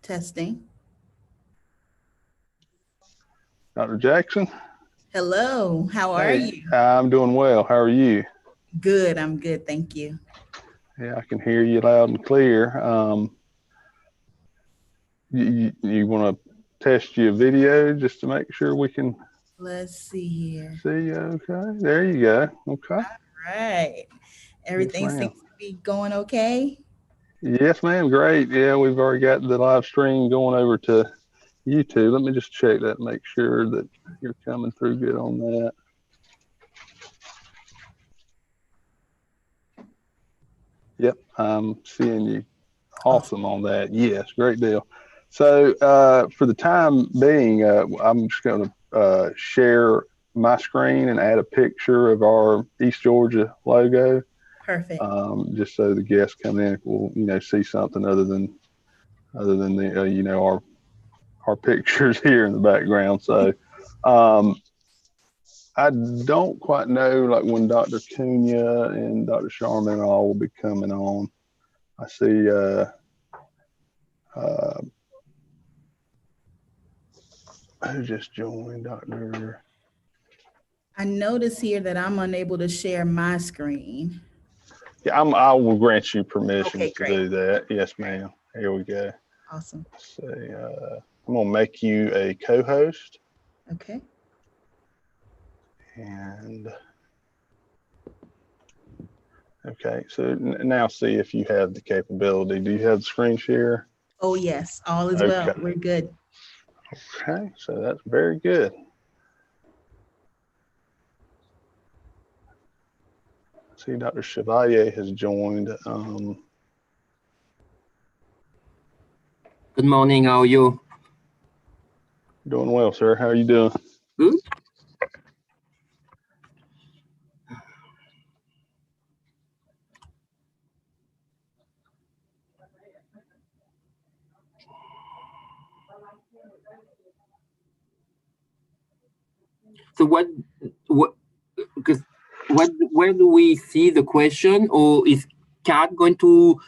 Testing. Dr. Jackson? Hello, how are you? I'm doing well. How are you? Good, I'm good, thank you. Yeah, I can hear you loud and clear. You want to test your video just to make sure we can Let's see here. see you? Okay, there you go. Okay. All right. Everything Yes, seems to be going okay? yes, ma'am. Great. Yeah, we've already got the live stream going over to YouTube. Let me just check that, make sure that you're coming through good on that. Yep, I'm seeing you awesome on that. Yes, great deal. So for the time being, I'm just going to share my screen and add a picture of our East Georgia logo. Perfect. Just so the guests coming in will, see something other than the, our pictures here in the background. So I don't quite know like when Dr. Cunha and Dr. Sharman all will be coming on. I see who just joined, Dr. I notice here that I'm unable to share my screen. Yeah, I will grant you permission Okay, to great. do that. Yes, ma'am. Here we go. Awesome. So I'm gonna make you a co-host. Okay. And okay, so now see if you have the capability. Do you have the screen share? Oh yes, all is well. We're good. Okay, so that's very good. See, Dr. Chevalier has joined. Good morning, how are you? Doing well, sir. How are you doing? Good. So where do we see the question, or is Kat going to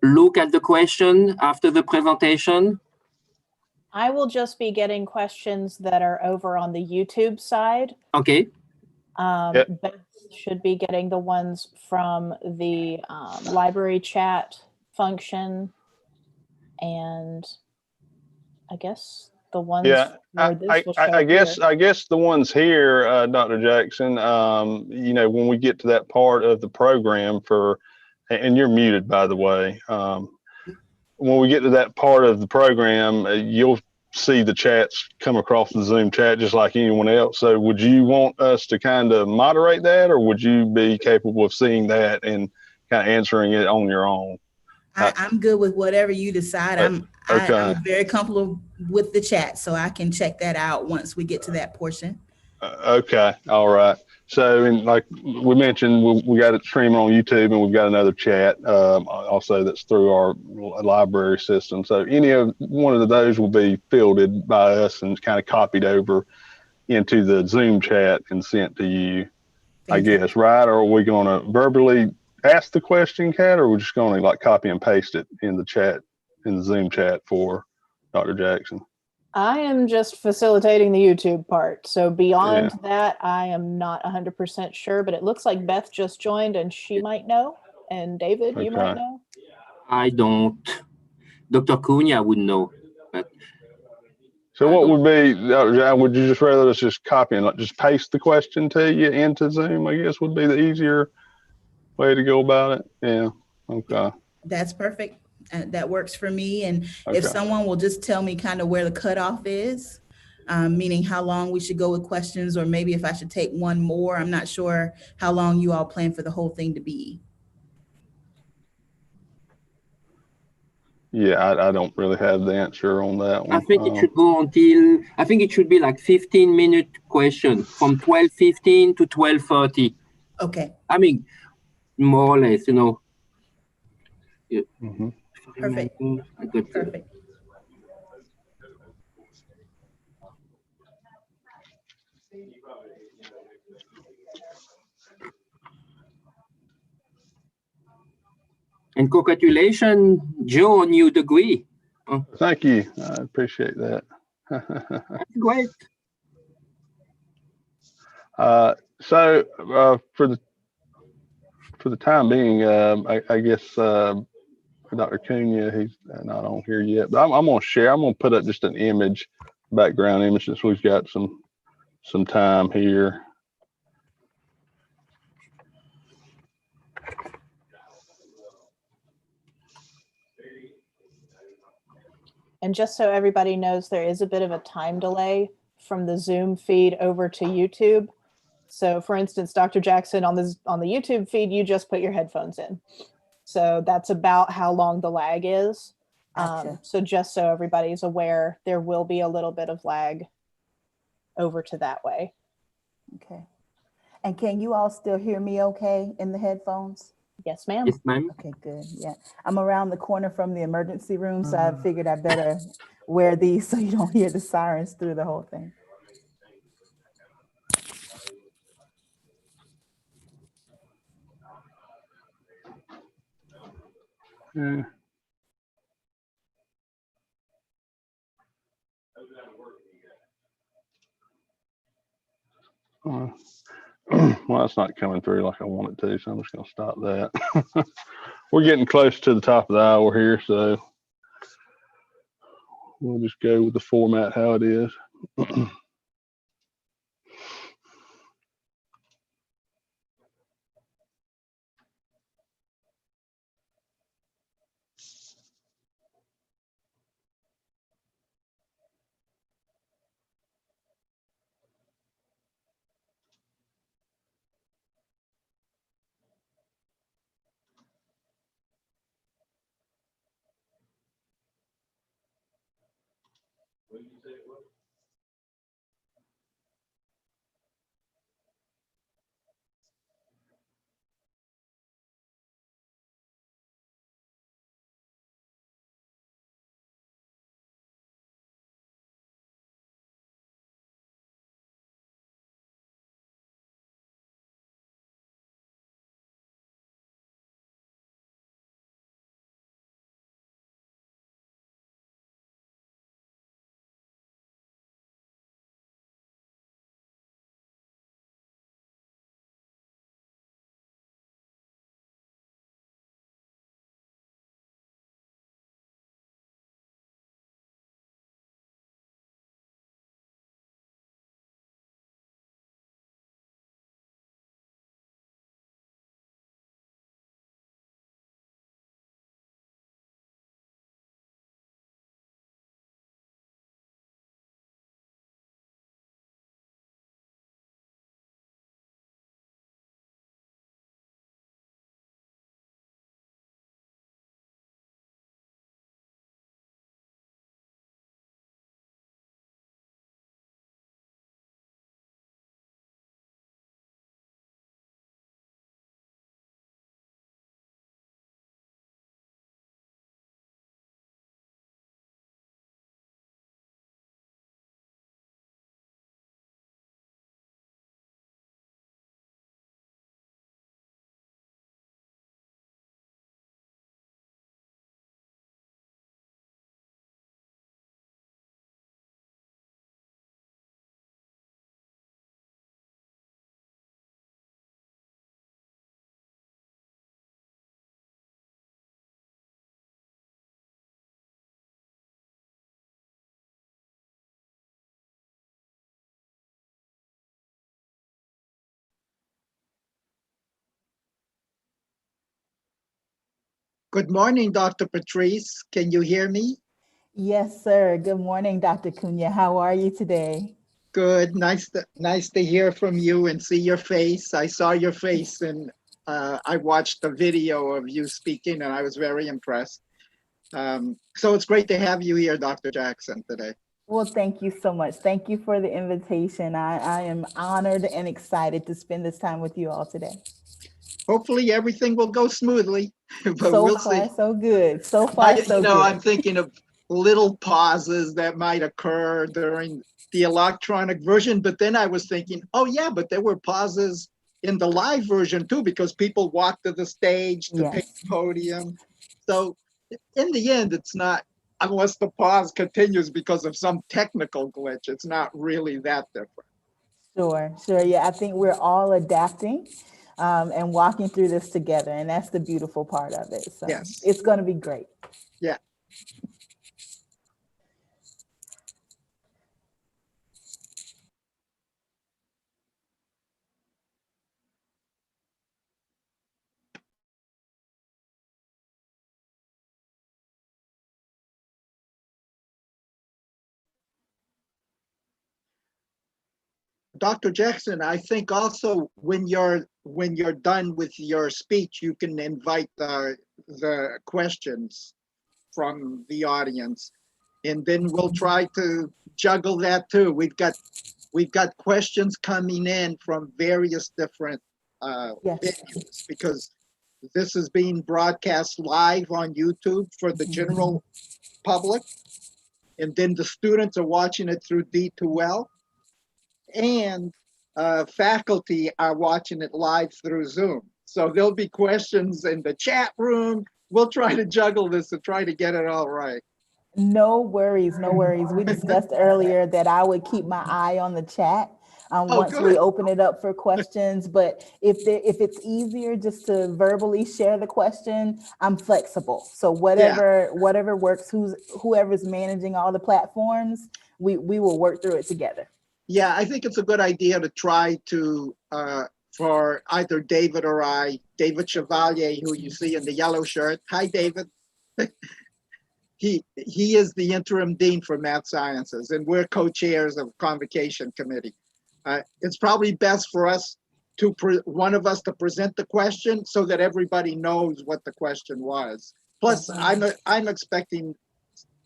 look at the question after the presentation? I will just be getting questions that are over on the YouTube side. Okay. Yep. Beth should be getting the ones from the library chat function, and I guess the ones where this will show I guess the ones here, Dr. Jackson, when we get to that part of the program and you're muted, by the way. When we get to that part of the program, you'll see the chats come across the Zoom chat just like anyone else. So would you want us to kind of moderate that, or would you be capable of seeing that and kind of answering it on your own? I'm good with whatever you decide. I'm very comfortable with the chat, so I can check that out once we get to that portion. Okay. All right. So, like we mentioned, we got it streaming on YouTube, and we've got another chat also that's through our library system. So one of those will be fielded by us and kind of copied over into the Zoom chat and sent to you, I guess, right? Or are we going to verbally ask the question, Kat, or are we just going to like copy and paste it in the chat, in the Zoom chat for Dr. Jackson? I am just facilitating the YouTube part. So beyond that, I am not 100% sure, but it looks like Beth just joined and she might know. And David, you might know. I don't. Dr. Cunha would know. But so what would be, Dr. Jackson, would you just rather us just copy and just paste the question to you into Zoom, I guess would be the easier way to go about it? Yeah. Okay. That's perfect. That works for me. And if someone will just tell me kind of where the cutoff is, meaning how long we should go with questions, or maybe if I should take one more. I'm not sure how long you all plan for the whole thing to be. Yeah, I don't really have the answer on that one. I think it should go until, I think it should be like 15-minute question from 12:15 to 12:30. Okay. I mean, more or less, Yeah. Mm-hmm. Perfect. Perfect. And congratulations, Joe, on your degree. Thank you. I appreciate that. Great. So for the time being, I guess Dr. Cunha, he's not on here yet, but I'm going to share. I'm going to put up just an image, background image, since we've got some time here. And just so everybody knows, there is a bit of a time delay from the Zoom feed over to YouTube. So for instance, Dr. Jackson, on the YouTube feed, you just put your headphones in. So that's about how long the lag is. Gotcha. So just so everybody's aware, there will be a little bit of lag over to that way. Okay. And can you all still hear me okay in the headphones? Yes, ma'am. Yes, ma'am. Okay, good. Yeah. I'm around the corner from the emergency room, so I figured I better wear these so you don't hear the sirens through the whole thing. Yeah. Well, it's not coming through like I want it to, so I'm just going to stop that. We're getting close to the top of the hour here, so we'll just go with the format how it is. Good morning, Dr. Patrice. Can you hear me? Yes, sir. Good morning, Dr. Cunha. How are you today? Good. Nice to hear from you and see your face. I saw your face and I watched the video of you speaking and I was very impressed. So it's great to have you here, Dr. Jackson, today. Well, thank you so much. Thank you for the invitation. I am honored and excited to spend this time with you all today. Hopefully everything will go smoothly, but So we'll far, see. so good. So far, so good. I'm thinking of little pauses that might occur during the electronic version, but then I was thinking, oh yeah, but there were pauses in the live version too, because people walk to the stage to take the podium. So in the end, it's not unless the pause continues because of some technical glitch. It's not really that different. Sure. Yeah, I think we're all adapting and walking through this together. And that's the beautiful part of it. So Yes. it's going to be great. Yeah. Dr. Jackson, I think also when you're done with your speech, you can invite the questions from the audience, and then we'll try to juggle that too. We've got questions coming in from various different Yes. venues, because this is being broadcast live on YouTube for the general public, and then the students are watching it through D2L, and faculty are watching it live through Zoom. So there'll be questions in the chat room. We'll try to juggle this and try to get it all right. No worries. We discussed earlier that I would keep my eye on the chat once we good. open it up for questions. But if it's easier just to verbally share the question, I'm flexible. So whatever works, whoever's managing all the platforms, we will work through it together. Yeah, I think it's a good idea to try to, for either David or I, David Chevalier, who you see in the yellow shirt. Hi, David. He is the interim dean for math sciences, and we're co-chairs of Convocation committee. It's probably best for us to one of us to present the question so that everybody knows what the question was. Plus, I'm expecting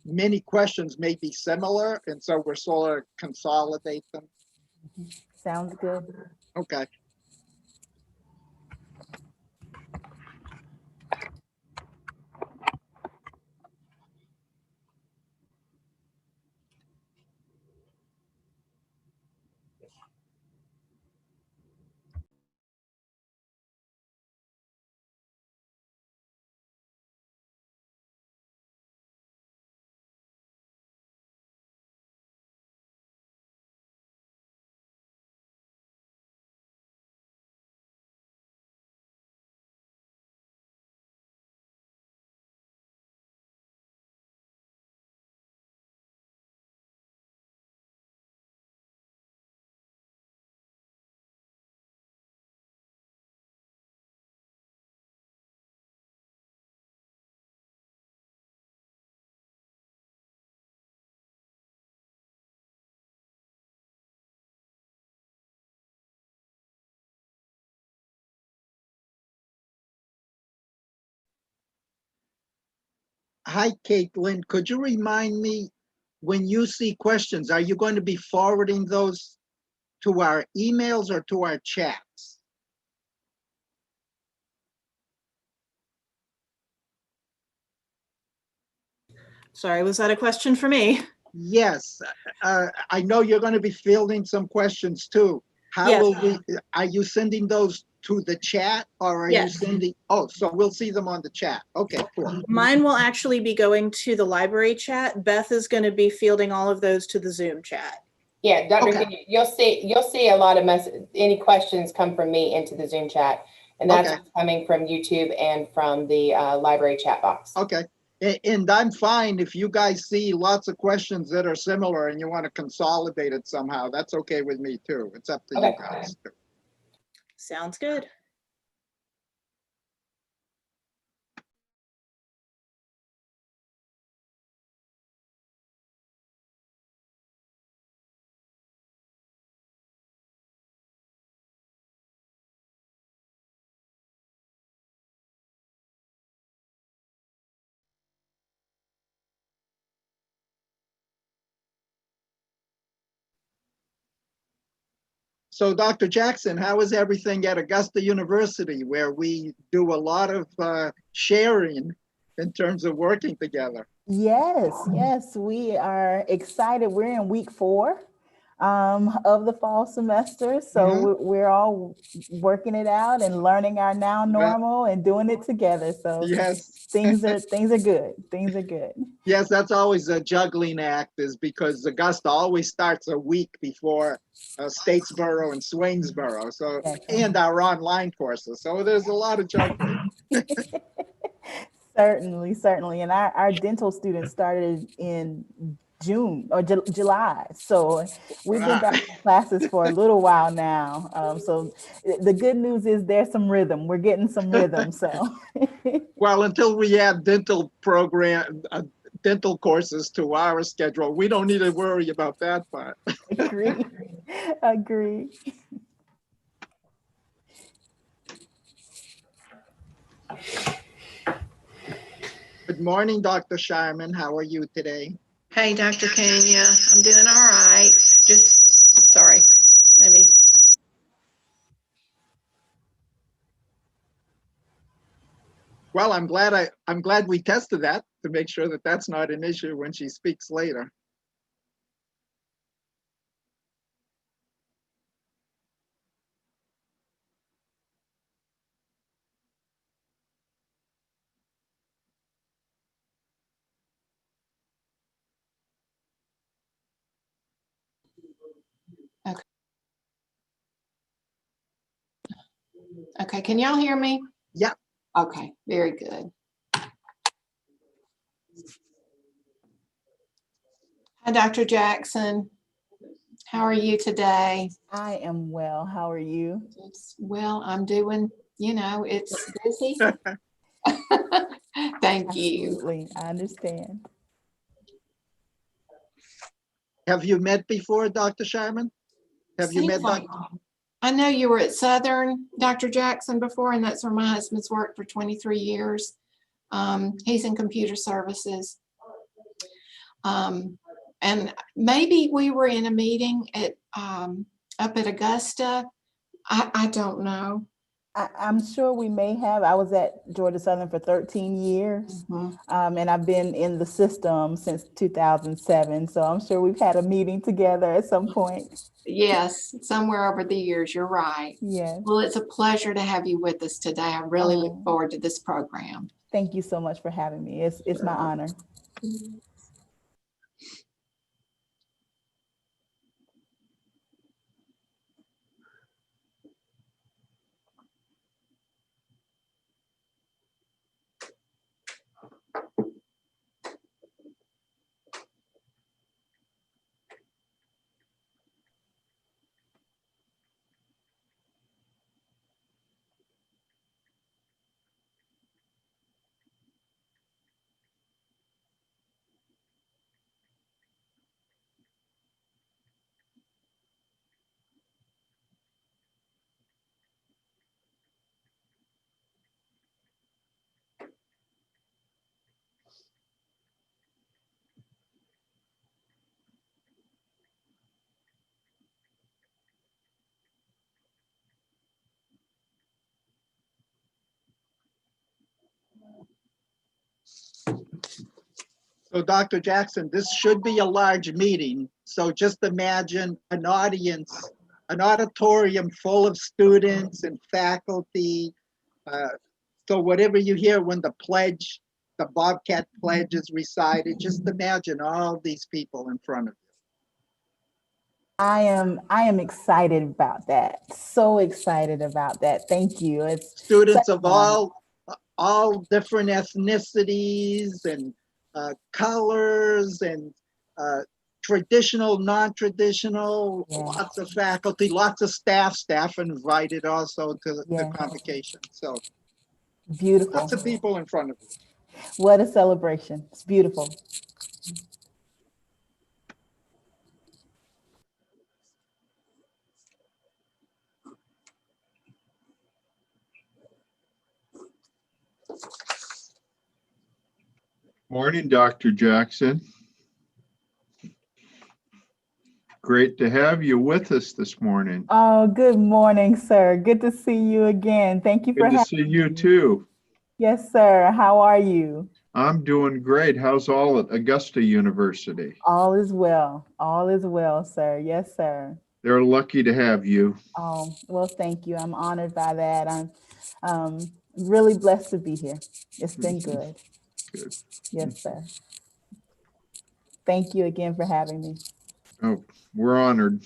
many questions may be similar, and so we're sort of consolidate them. Sounds good. Okay. Hi, Caitlin. Could you remind me, when you see questions, are you going to be forwarding those to our emails or to our chats? Sorry, was that a question for me? Yes. I know you're going to be fielding some questions too. How Yes. will we, are you sending those to the chat, or are you Yes. sending, oh, so we'll see them on the chat. Okay, cool. Mine will actually be going to the library chat. Beth is going to be fielding all of those to the Zoom chat. Yeah, Dr. Okay. Gideon, you'll see a lot of any questions come from me into the Zoom chat, and that's Okay. coming from YouTube and from the library chat box. Okay. And I'm fine if you guys see lots of questions that are similar and you want to consolidate it somehow. That's okay with me too. It's up to you Okay. guys. Sounds good. So Dr. Jackson, how is everything at Augusta University, where we do a lot of sharing in terms of working together? Yes, we are excited. We're in week 4 of the fall semester. So we're all working it out and learning our now normal and doing it together. So yes, things are good. Things are good. yes, that's always a juggling act, is because Augusta always starts a week before Statesboro and Swainsboro. So, and our online courses. So there's a lot of juggling. Certainly. And our dental students started in June or July. So we've been back in classes for a little while now. So the good news is there's some rhythm. We're getting some rhythm. So well, until we add dental courses to our schedule, we don't need to worry about that part. Agree. Good morning, Dr. Sharman. How are you today? Hey, Dr. Kenya. I'm doing all right. Just, sorry, let me. Well, I'm glad we tested that to make sure that that's not an issue when she speaks later. Okay, can y'all hear me? Yeah. Okay, very good. Hi, Dr. Jackson. How are you today? I am well. How are you? Well, I'm doing, it's busy. Thank you. Absolutely, I understand. Have you met before, Dr. Sharman? Have you met Like, I know you were at Southern, Dr. Jackson, before, and that's where my husband's worked for 23 years. He's in computer services. And maybe we were in a meeting at up at Augusta. I don't know. I'm sure we may have. I was at Georgia Southern for 13 years, and I've been in the system since 2007. So I'm sure we've had a meeting together at some point. Yes, somewhere over the years. You're right. Yes. Well, it's a pleasure to have you with us today. I really look forward to this program. Thank you so much for having me. It's my honor. So Dr. Jackson, this should be a large meeting. So just imagine an audience, an auditorium full of students and faculty. So whatever you hear when the Bobcat pledge is recited, just imagine all these people in front of you. I am excited about that. So excited about that. Thank you. It's students of all different ethnicities and colors and traditional, non-traditional, lots of faculty, lots of staff invited also to the convocation. So beautiful. Lots of people in front of you. What a celebration. It's beautiful. Morning, Dr. Jackson. Great to have you with us this morning. Oh, good morning, sir. Good to see you again. Thank you for having me. Good to see you too. Yes, sir. How are you? I'm doing great. How's all at Augusta University? All is well. All is well, sir. Yes, sir. They're lucky to have you. Oh, well, thank you. I'm honored by that. I'm really blessed to be here. It's been good. Good. Yes, sir. Thank you again for having me. Oh, we're honored.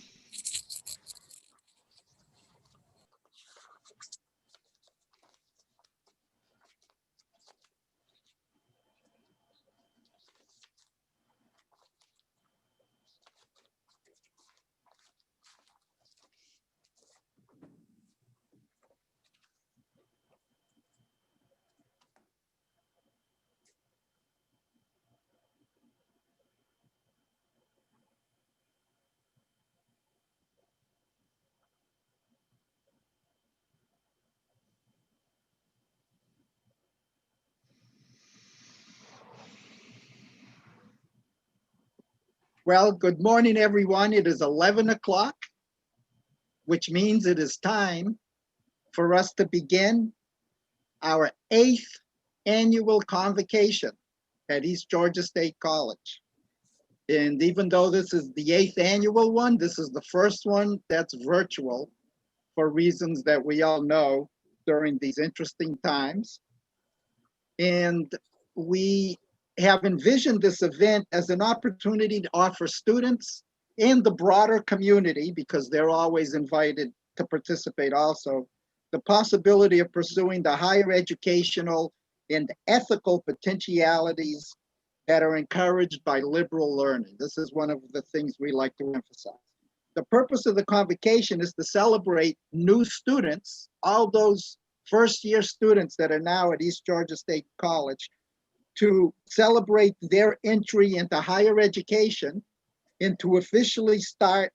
Well, good morning, everyone. It is 11 o'clock, which means it is time for us to begin our 8th annual convocation at East Georgia State College. And even though this is the 8th annual one, this is the first one that's virtual for reasons that we all know during these interesting times. And we have envisioned this event as an opportunity to offer students and the broader community, because they're always invited to participate also, the possibility of pursuing the higher educational and ethical potentialities that are encouraged by liberal learning. This is one of the things we like to emphasize. The purpose of the convocation is to celebrate new students, all those first-year students that are now at East Georgia State College, to celebrate their entry into higher education and to officially start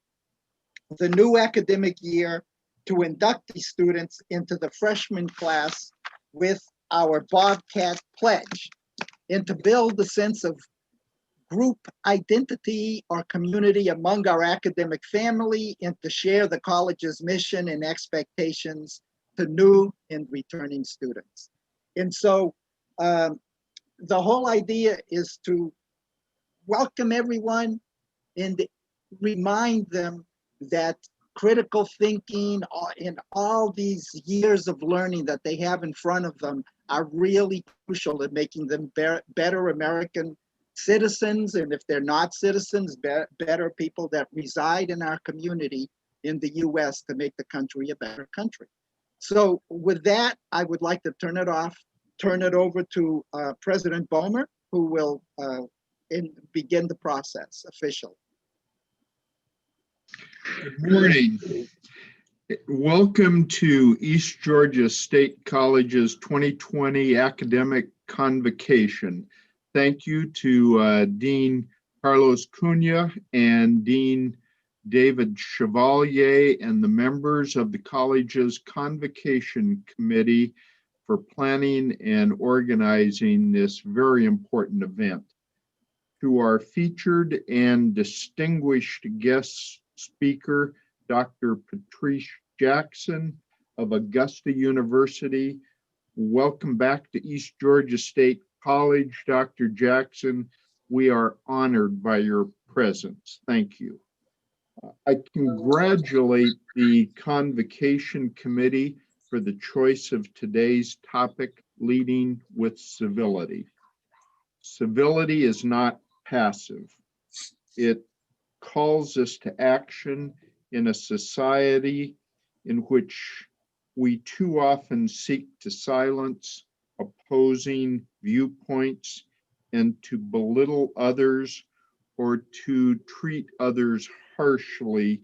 the new academic year, to induct these students into the freshman class with our Bobcat Pledge, and to build a sense of group identity or community among our academic family, and to share the college's mission and expectations to new and returning students. And so the whole idea is to welcome everyone and remind them that critical thinking and all these years of learning that they have in front of them are really crucial in making them better American citizens, and if they're not citizens, better people that reside in our community in the US to make the country a better country. So with that, I would like to turn it over to President Bomer, who will begin the process officially. Good morning. Welcome to East Georgia State College's 2020 Academic Convocation. Thank you to Dean Carlos Cunha and Dean David Chevalier and the members of the college's Convocation Committee for planning and organizing this very important event. To our featured and distinguished guest speaker, Dr. Patrice Jackson of Augusta University. Welcome back to East Georgia State College, Dr. Jackson. We are honored by your presence. Thank you. I congratulate the Convocation Committee for the choice of today's topic, leading with civility. Civility is not passive. It calls us to action in a society in which we too often seek to silence opposing viewpoints and to belittle others or to treat others harshly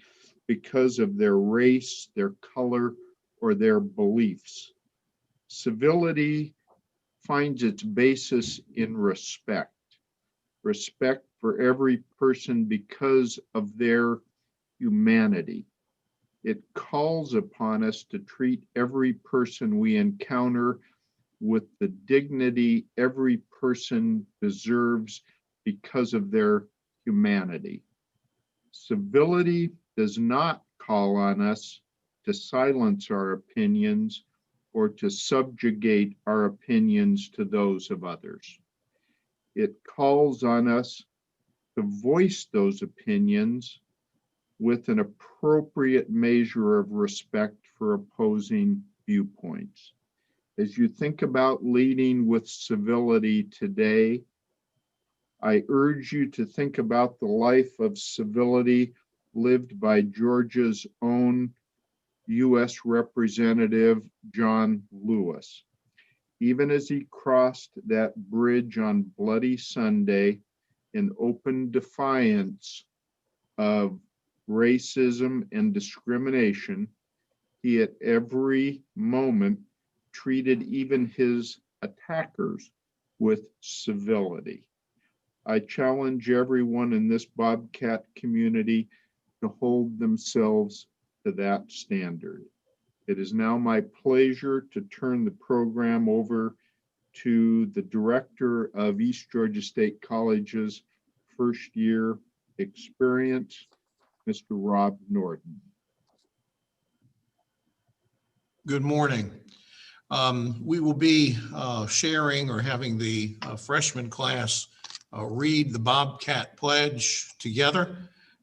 because of their race, their color, or their beliefs. Civility finds its basis in respect. Respect for every person because of their humanity. It calls upon us to treat every person we encounter with the dignity every person deserves because of their humanity. Civility does not call on us to silence our opinions or to subjugate our opinions to those of others. it calls on us to voice those opinions with an appropriate measure of respect for opposing viewpoints. As you think about leading with civility today, I urge you to think about the life of civility lived by Georgia's own U.S. Representative John Lewis. Even as he crossed that bridge on Bloody Sunday in open defiance of racism and discrimination, he at every moment treated even his attackers with civility. I challenge everyone in this Bobcat community to hold themselves to that standard. It is now my pleasure to turn the program over to the director of East Georgia State College's first year experience, Mr. Rob Norton. Good morning. We will be sharing or having the freshman class read the Bobcat Pledge together.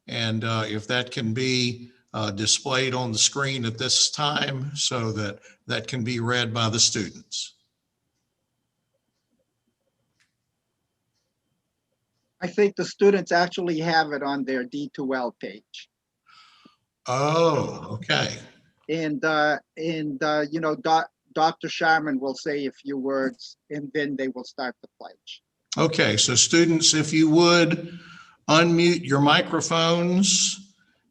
And if that can be displayed on the screen at this time so that that can be read by the students. I think the students actually have it on their D2L page. Oh, okay. And you know, Dr. Sharman will say a few words and then they will start the pledge. Okay, so students, if you would unmute your microphones,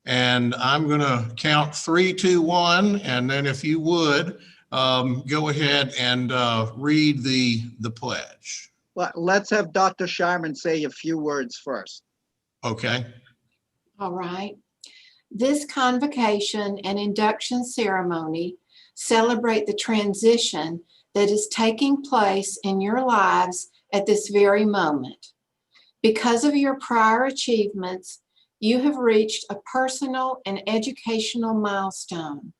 and I'm going to count 3, 2, 1, and then if you would go ahead and read the pledge. Well, let's have Dr. Sharman say a few words first. Okay. All right. This convocation and induction ceremony celebrate the transition that is taking place in your lives at this very moment. Because of your prior achievements, you have reached a personal and educational milestone.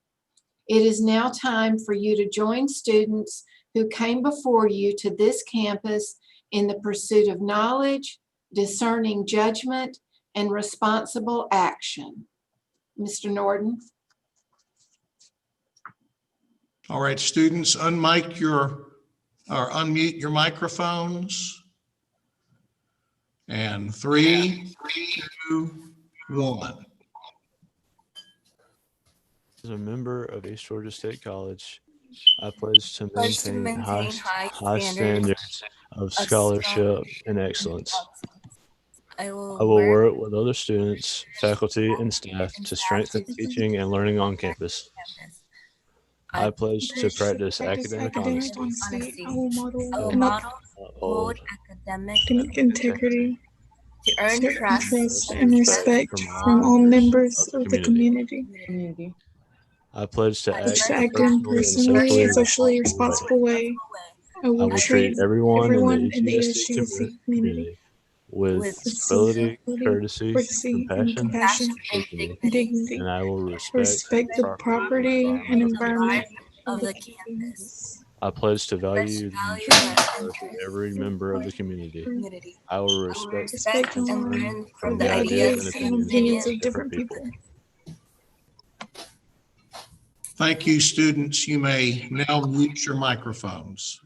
It is now time for you to join students who came before you to this campus in the pursuit of knowledge, discerning judgment, and responsible action. Mr. Norton. All right, students, unmute your microphones. And 3, 2, 1. As a member of East Georgia State College, I pledge to maintain high standards of scholarship and excellence. I will work with other students, faculty, and staff to strengthen teaching and learning on campus. I pledge to practice academic honesty. I will model and uphold academic integrity, to earn trust and respect from all members of the community. I pledge to act in personally and socially responsible way. I will treat everyone in the EGSC community with civility, courtesy, compassion, and dignity. And I will respect the property and environment of the campus. I pledge to value the uniqueness of every member of the community. I will respect and learn from the ideas and opinions of different people. Thank you, students. You may now mute your microphones.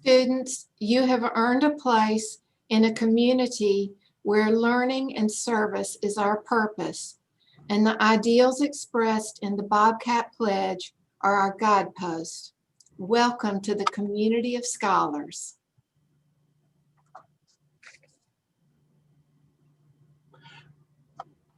Students, you have earned a place in a community where learning and service is our purpose, and the ideals expressed in the Bobcat Pledge are our guideposts. Welcome to the community of scholars.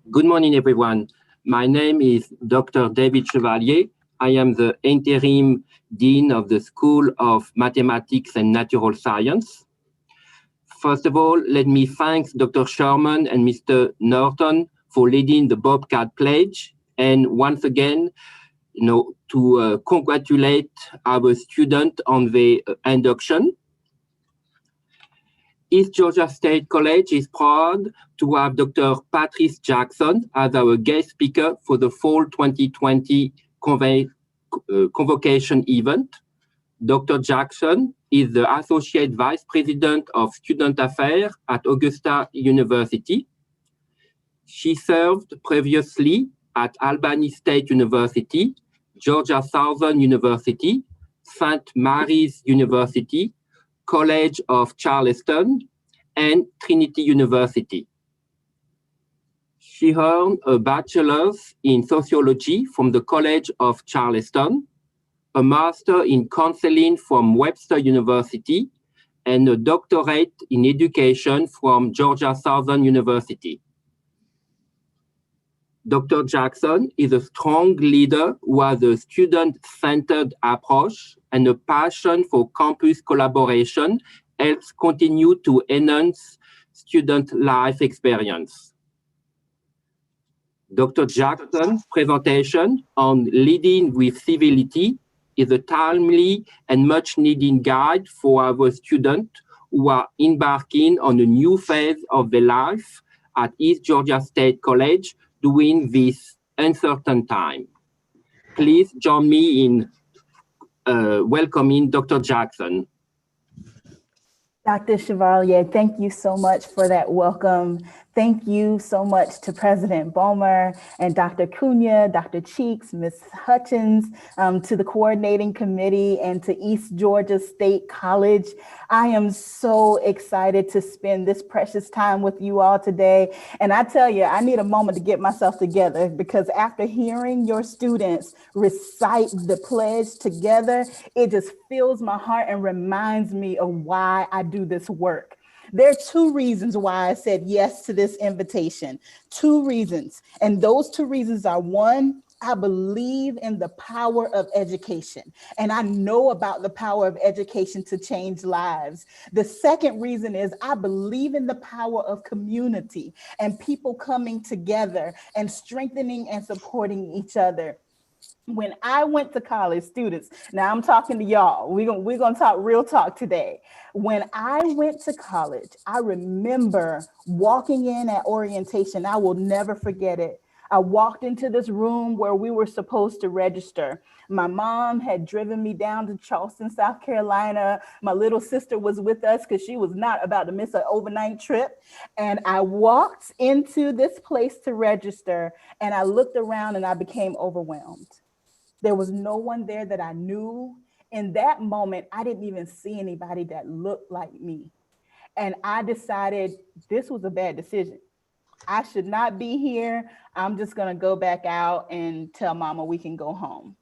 Good morning, everyone. My name is Dr. David Chevalier. I am the interim dean of the School of Mathematics and Natural Science. First of all, let me thank Dr. Sherman and Mr. Norton for leading the Bobcat Pledge, and once again, to congratulate our students on the induction. East Georgia State College is proud to have Dr. Patrice Jackson as our guest speaker for the fall 2020 Convocation event. Dr. Jackson is the Associate Vice President of Student Affairs at Augusta University. She served previously at Albany State University, Georgia Southern University, St. Mary's University, College of Charleston, and Trinity University. She earned a bachelor's in sociology from the College of Charleston, a master in counseling from Webster University, and a doctorate in education from Georgia Southern University. Dr. Jackson is a strong leader who has a student-centered approach and a passion for campus collaboration helps continue to enhance student life experience. Dr. Jackson's presentation on Leading with Civility is a timely and much needed guide for our students who are embarking on a new phase of their life at East Georgia State College during this uncertain time. Please join me in welcoming Dr. Jackson. Dr. Chevalier, thank you so much for that welcome. Thank you so much to President Bomer and Dr. Cunha, Dr. Cheeks, Ms. Hutchins, to the coordinating committee and to East Georgia State College. I am so excited to spend this precious time with you all today. And I tell you, I need a moment to get myself together because after hearing your students recite the pledge together, it just fills my heart and reminds me of why I do this work. There are two reasons why I said yes to this invitation. Two reasons. And those two reasons are, one, I believe in the power of education, and I know about the power of education to change lives. The second reason is I believe in the power of community and people coming together and strengthening and supporting each other. When I went to college, students, now I'm talking to y'all, we're gonna talk real talk today. When I went to college, I remember walking in at orientation. I will never forget it. I walked into this room where we were supposed to register. My mom had driven me down to Charleston, South Carolina. My little sister was with us because she was not about to miss an overnight trip. And I walked into this place to register and I looked around and I became overwhelmed. There was no one there that I knew. In that moment, I didn't even see anybody that looked like me. And I decided this was a bad decision. I should not be here. I'm just gonna go back out and tell mama we can go home.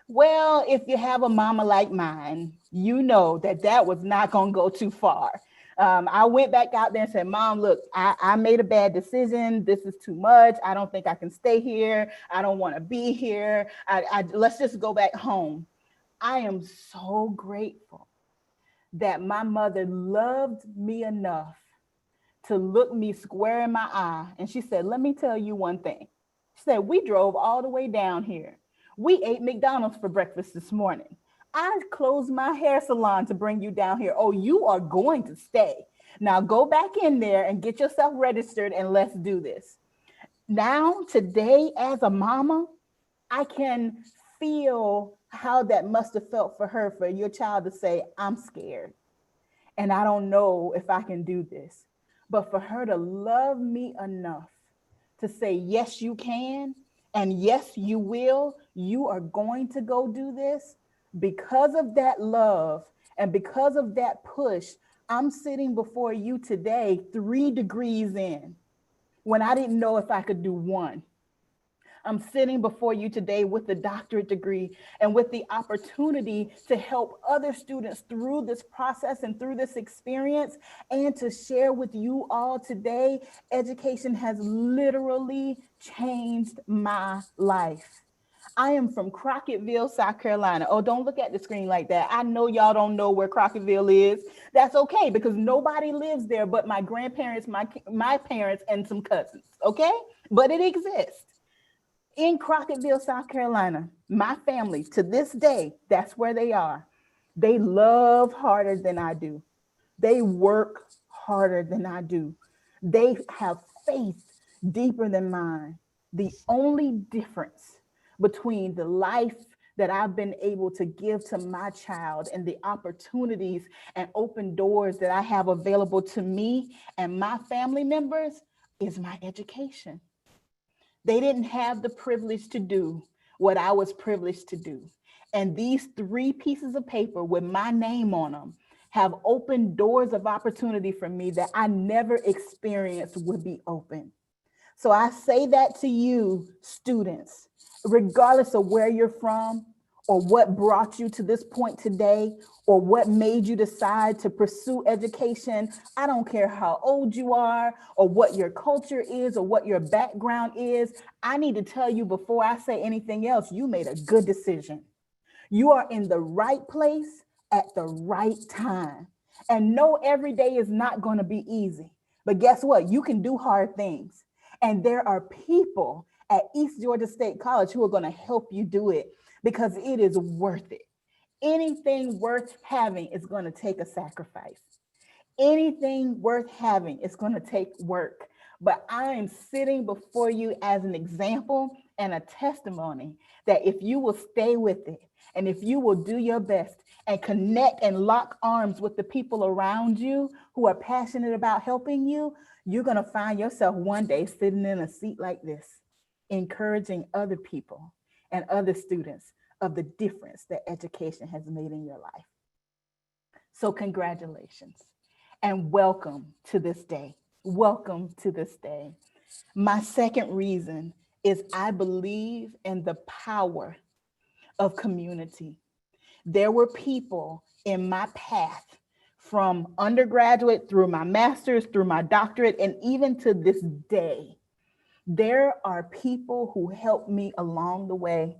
Well, if you have a mama like mine, you know that that was not gonna go too far. I went back out there and said, Mom, look, I made a bad decision. This is too much. I don't think I can stay here. I don't want to be here. Let's just go back home. I am so grateful that my mother loved me enough to look me square in my eye. And she said, let me tell you one thing. She said, we drove all the way down here. We ate McDonald's for breakfast this morning. I closed my hair salon to bring you down here. Oh, you are going to stay. Now go back in there and get yourself registered and let's do this. Now, today, as a mama, I can feel how that must have felt for her, for your child to say, I'm scared and I don't know if I can do this. But for her to love me enough to say, yes, you can, and yes, you will, you are going to go do this. Because of that love and because of that push, I'm sitting before you today 3 degrees in when I didn't know if I could do 1. I'm sitting before you today with a doctorate degree and with the opportunity to help other students through this process and through this experience, and to share with you all today, education has literally changed my life. I am from Crocketville, South Carolina. Oh, don't look at the screen like that. I know y'all don't know where Crocketville is. That's okay, because nobody lives there but my grandparents, my parents, and some cousins, okay? But it exists. In Crocketville, South Carolina, my family, to this day, that's where they are. They love harder than I do. They work harder than I do. They have faith deeper than mine. The only difference between the life that I've been able to give to my child and the opportunities and open doors that I have available to me and my family members is my education. They didn't have the privilege to do what I was privileged to do. And these 3 pieces of paper with my name on them have opened doors of opportunity for me that I never experienced would be open. So I say that to you, students, regardless of where you're from or what brought you to this point today or what made you decide to pursue education. I don't care how old you are or what your culture is or what your background is. I need to tell you before I say anything else, you made a good decision. You are in the right place at the right time. And no, every day is not going to be easy. But guess what? You can do hard things. And there are people at East Georgia State College who are going to help you do it because it is worth it. Anything worth having is going to take a sacrifice. Anything worth having is going to take work. But I am sitting before you as an example and a testimony that if you will stay with it, and if you will do your best and connect and lock arms with the people around you who are passionate about helping you, you're going to find yourself one day sitting in a seat like this, encouraging other people and other students of the difference that education has made in your life. So congratulations and welcome to this day. Welcome to this day. My second reason is I believe in the power of community. There were people in my path from undergraduate through my master's, through my doctorate, and even to this day, there are people who helped me along the way.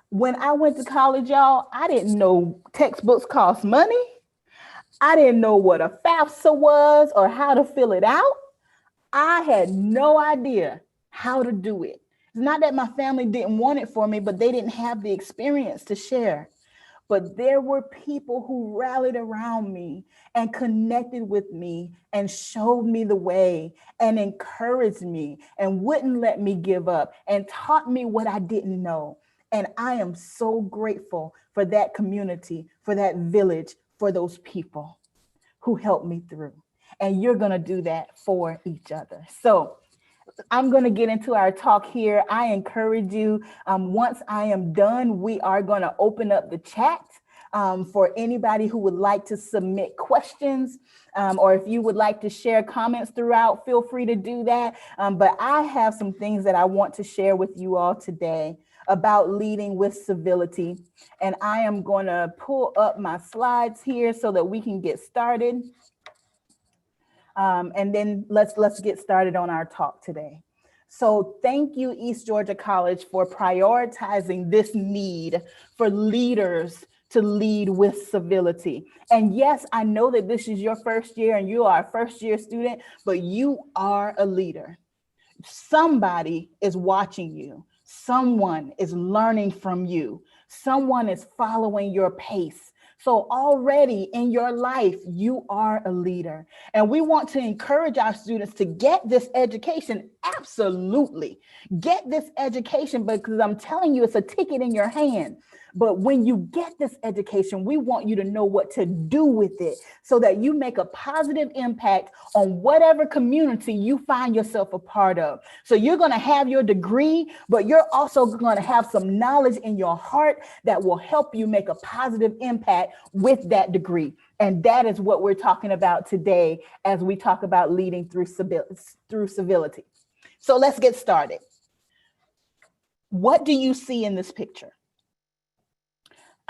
When I went to college, y'all, I didn't know textbooks cost money. I didn't know what a FAFSA was or how to fill it out. I had no idea how to do it. It's not that my family didn't want it for me, but they didn't have the experience to share. But there were people who rallied around me and connected with me and showed me the way and encouraged me and wouldn't let me give up and taught me what I didn't know. And I am so grateful for that community, for that village, for those people who helped me through. And you're going to do that for each other. So I'm going to get into our talk here. I encourage you, once I am done, we are going to open up the chat for anybody who would like to submit questions, or if you would like to share comments throughout, feel free to do that. But I have some things that I want to share with you all today about leading with civility. And I am going to pull up my slides here so that we can get started. And then let's get started on our talk today. So thank you, East Georgia College, for prioritizing this need for leaders to lead with civility. And yes, I know that this is your first year and you are a first-year student, but you are a leader. Somebody is watching you. Someone is learning from you. Someone is following your pace. So already in your life, you are a leader. And we want to encourage our students to get this education. Absolutely. Get this education, because I'm telling you, it's a ticket in your hand. But when you get this education, we want you to know what to do with it so that you make a positive impact on whatever community you find yourself a part of. So you're going to have your degree, but you're also going to have some knowledge in your heart that will help you make a positive impact with that degree. And that is what we're talking about today as we talk about leading through civility. So let's get started. What do you see in this picture?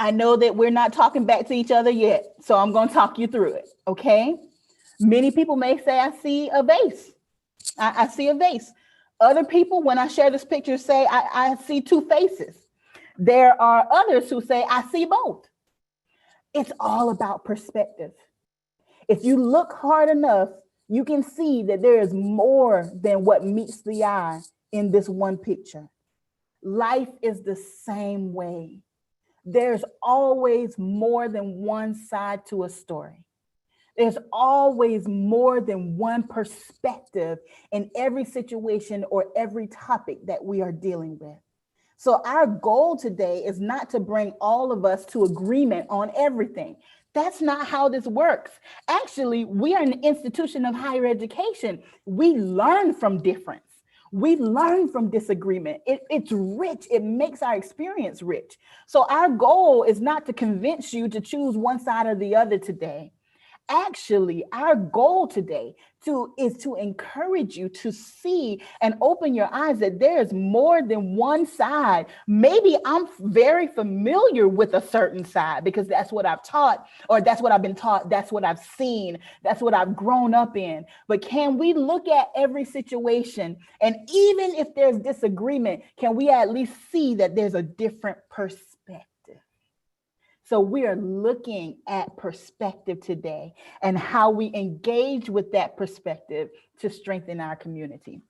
I know that we're not talking back to each other yet, so I'm going to talk you through it, okay? Many people may say, I see a vase. I see a vase. Other people, when I share this picture, say, I see 2 faces. There are others who say, I see both. It's all about perspective. If you look hard enough, you can see that there is more than what meets the eye in this one picture. Life is the same way. There's always more than one side to a story. There's always more than one perspective in every situation or every topic that we are dealing with. So our goal today is not to bring all of us to agreement on everything. That's not how this works. Actually, we are an institution of higher education. We learn from difference. We learn from disagreement. It's rich. It makes our experience rich. So our goal is not to convince you to choose one side or the other today. Actually, our goal today is to encourage you to see and open your eyes that there's more than one side. Maybe I'm very familiar with a certain side because that's what I've taught, or that's what I've been taught, that's what I've seen, that's what I've grown up in. But can we look at every situation, and even if there's disagreement, can we at least see that there's a different perspective? So we are looking at perspective today and how we engage with that perspective to strengthen our community.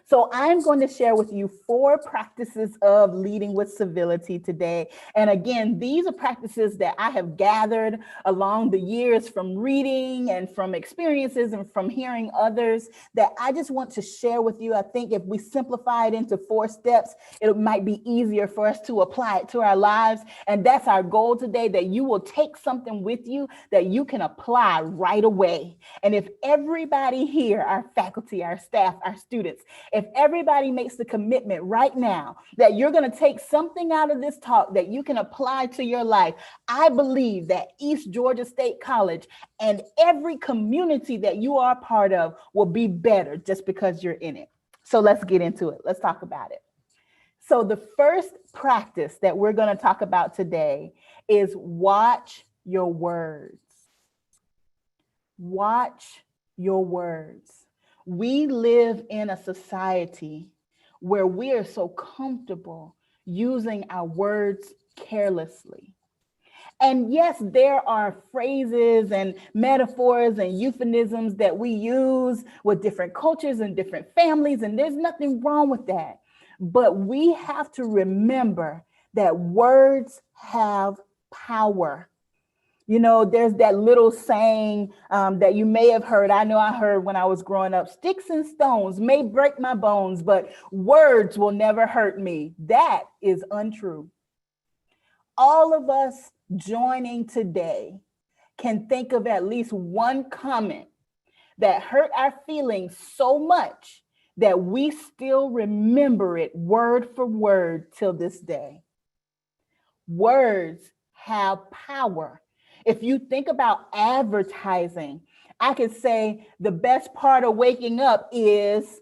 So I'm going to share with you 4 practices of leading with civility today. And again, these are practices that I have gathered along the years from reading and from experiences and from hearing others that I just want to share with you. I think if we simplify it into 4 steps, it might be easier for us to apply it to our lives. And that's our goal today, that you will take something with you that you can apply right away. And if everybody here, our faculty, our staff, our students, if everybody makes the commitment right now that you're going to take something out of this talk that you can apply to your life, I believe that East Georgia State College and every community that you are a part of will be better just because you're in it. So let's get into it. Let's talk about it. So the first practice that we're going to talk about today is watch your words. Watch your words. We live in a society where we are so comfortable using our words carelessly. And yes, there are phrases and metaphors and euphemisms that we use with different cultures and different families, and there's nothing wrong with that. But we have to remember that words have power. You know, there's that little saying that you may have heard. I know I heard when I was growing up, sticks and stones may break my bones, but words will never hurt me. That is untrue. All of us joining today can think of at least one comment that hurt our feelings so much that we still remember it word for word till this day. Words have power. If you think about advertising, I could say the best part of waking up is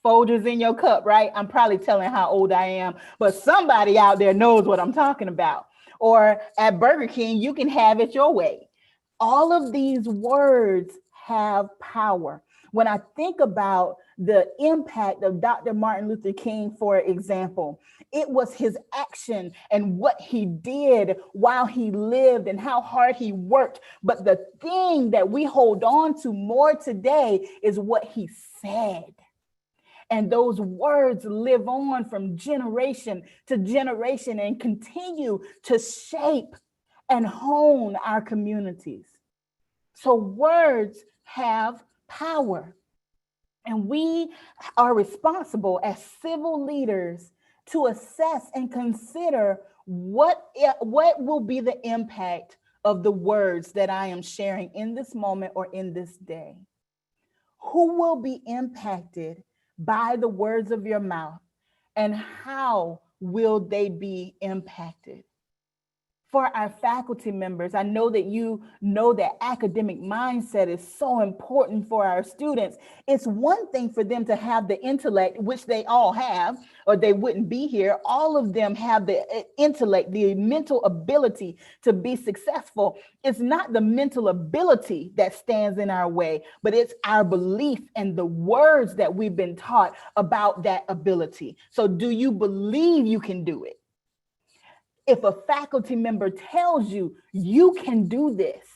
Folgers in your cup, right? I'm probably telling how old I am, but somebody out there knows what I'm talking about. Or at Burger King, you can have it your way. All of these words have power. When I think about the impact of Dr. Martin Luther King, for example, it was his action and what he did while he lived and how hard he worked. But the thing that we hold on to more today is what he said. And those words live on from generation to generation and continue to shape and hone our communities. So words have power. And we are responsible as civil leaders to assess and consider what will be the impact of the words that I am sharing in this moment or in this day. Who will be impacted by the words of your mouth, and how will they be impacted? For our faculty members, I know that you know that academic mindset is so important for our students. It's one thing for them to have the intellect, which they all have, or they wouldn't be here. All of them have the intellect, the mental ability to be successful. It's not the mental ability that stands in our way, but it's our belief and the words that we've been taught about that ability. So do you believe you can do it? If a faculty member tells you, you can do this,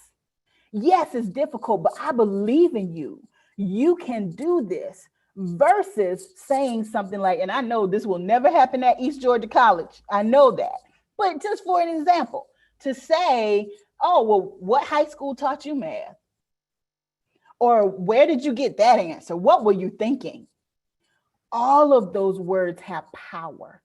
yes, it's difficult, but I believe in you, you can do this, versus saying something like, and I know this will never happen at East Georgia College, I know that, but just for an example, to say, oh, well, what high school taught you math? Or where did you get that answer? What were you thinking? All of those words have power.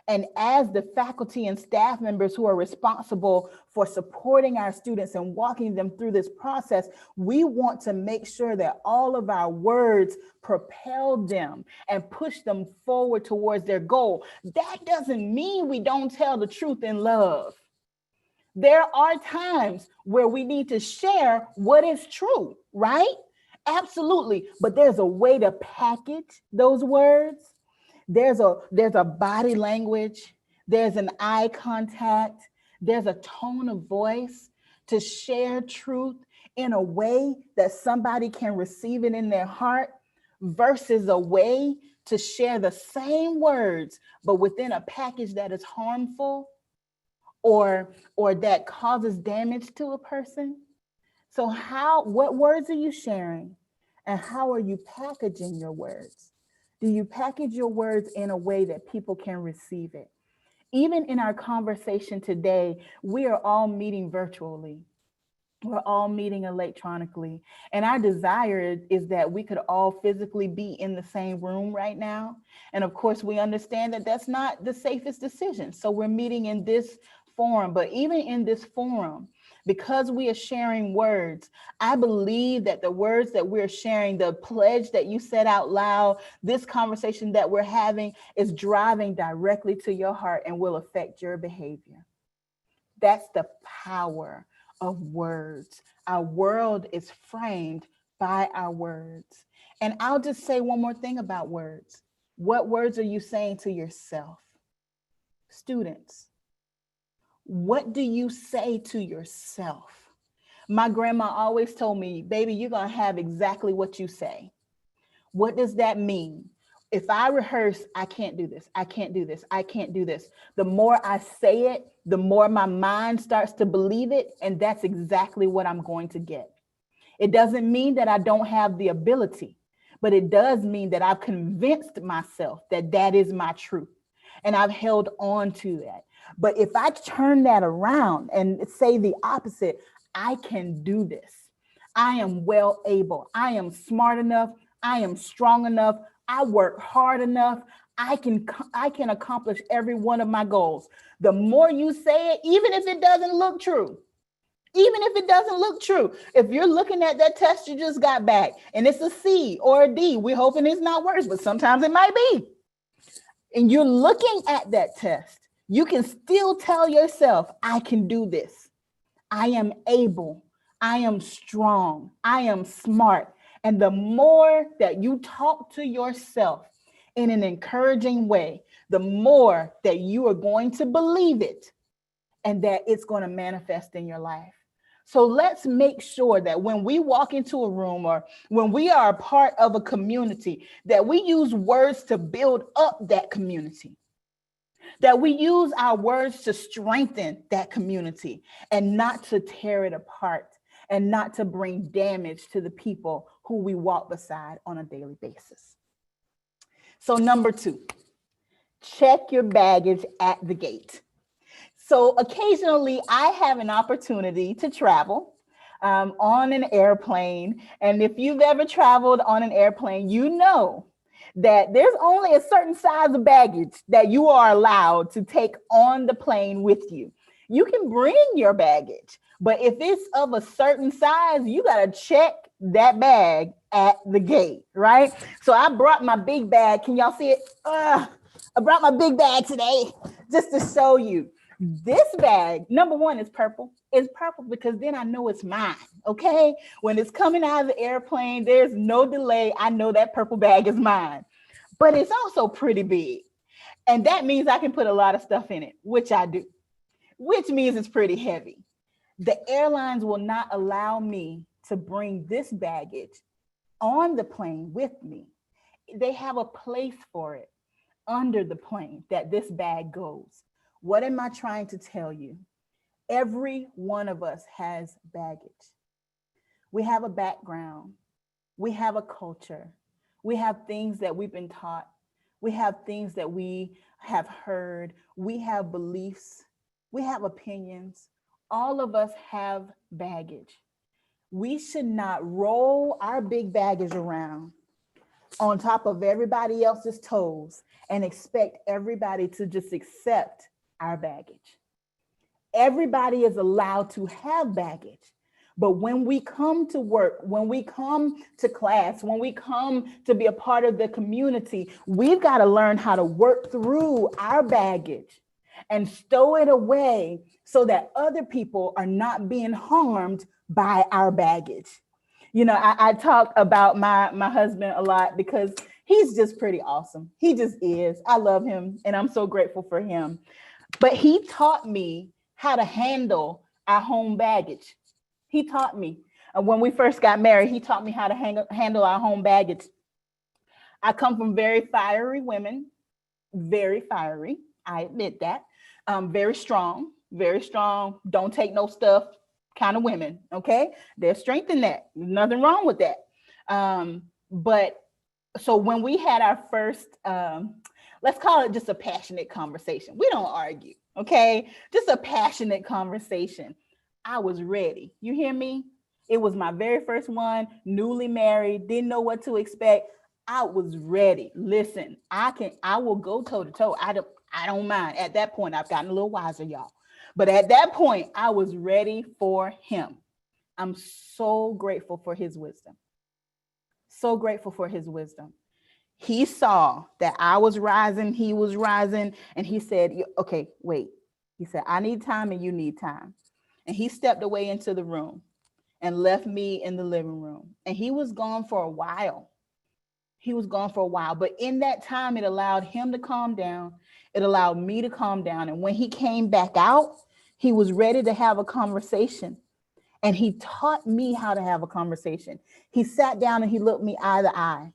And as the faculty and staff members who are responsible for supporting our students and walking them through this process, we want to make sure that all of our words propel them and push them forward towards their goal. That doesn't mean we don't tell the truth in love. There are times where we need to share what is true, right? Absolutely. But there's a way to package those words. There's a body language, there's an eye contact, there's a tone of voice to share truth in a way that somebody can receive it in their heart versus a way to share the same words, but within a package that is harmful or that causes damage to a person. So what words are you sharing and how are you packaging your words? Do you package your words in a way that people can receive it? Even in our conversation today, we are all meeting virtually. We're all meeting electronically. And our desire is that we could all physically be in the same room right now. And of course, we understand that that's not the safest decision. So we're meeting in this forum, but even in this forum, because we are sharing words, I believe that the words that we're sharing, the pledge that you said out loud, this conversation that we're having is driving directly to your heart and will affect your behavior. That's the power of words. Our world is framed by our words. And I'll just say one more thing about words. What words are you saying to yourself? Students, what do you say to yourself? My grandma always told me, baby, you're gonna have exactly what you say. What does that mean? If I rehearse, I can't do this, I can't do this, I can't do this. The more I say it, the more my mind starts to believe it, and that's exactly what I'm going to get. It doesn't mean that I don't have the ability, but it does mean that I've convinced myself that that is my truth, and I've held on to that. But if I turn that around and say the opposite, I can do this. I am well able. I am smart enough. I am strong enough. I work hard enough. I can accomplish every one of my goals. The more you say it, even if it doesn't look true, if you're looking at that test you just got back and it's a C or a D, we're hoping it's not worse, but sometimes it might be. And you're looking at that test, you can still tell yourself, I can do this. I am able. I am strong. I am smart. And the more that you talk to yourself in an encouraging way, the more that you are going to believe it and that it's going to manifest in your life. So let's make sure that when we walk into a room or when we are a part of a community, that we use words to build up that community, that we use our words to strengthen that community and not to tear it apart and not to bring damage to the people who we walk beside on a daily basis. So number 2, check your baggage at the gate. So occasionally I have an opportunity to travel on an airplane. And if you've ever traveled on an airplane, you know that there's only a certain size of baggage that you are allowed to take on the plane with you. You can bring your baggage, but if it's of a certain size, you got to check that bag at the gate, right? So I brought my big bag. Can y'all see it? I brought my big bag today just to show you. This bag, number 1, is purple. It's purple because then I know it's mine, okay? When it's coming out of the airplane, there's no delay. I know that purple bag is mine. But it's also pretty big. And that means I can put a lot of stuff in it, which I do, which means it's pretty heavy. The airlines will not allow me to bring this baggage on the plane with me. They have a place for it under the plane that this bag goes. What am I trying to tell you? Every one of us has baggage. We have a background. We have a culture. We have things that we've been taught. We have things that we have heard. We have beliefs. We have opinions. All of us have baggage. We should not roll our big baggage around on top of everybody else's toes and expect everybody to just accept our baggage. Everybody is allowed to have baggage. But when we come to work, when we come to class, when we come to be a part of the community, we've got to learn how to work through our baggage and stow it away so that other people are not being harmed by our baggage. You know, I talk about my husband a lot because he's just pretty awesome. He just is. I love him and I'm so grateful for him. But he taught me how to handle our home baggage. He taught me. When we first got married, he taught me how to handle our home baggage. I come from very fiery women, very fiery. I admit that. Very strong, don't take no stuff kind of women, okay? There's strength in that. Nothing wrong with that. But so when we had our first, let's call it just a passionate conversation. We don't argue, okay? Just a passionate conversation. I was ready. You hear me? It was my very first one, newly married, didn't know what to expect. I was ready. Listen, I will go toe to toe. I don't mind. At that point, I've gotten a little wiser, y'all. But at that point, I was ready for him. I'm so grateful for his wisdom. So grateful for his wisdom. He saw that I was rising, he was rising, and he said, okay, wait. He said, I need time and you need time. And he stepped away into the room and left me in the living room. And he was gone for a while. He was gone for a while. But in that time, it allowed him to calm down. It allowed me to calm down. And when he came back out, he was ready to have a conversation. And he taught me how to have a conversation. He sat down and he looked me eye to eye.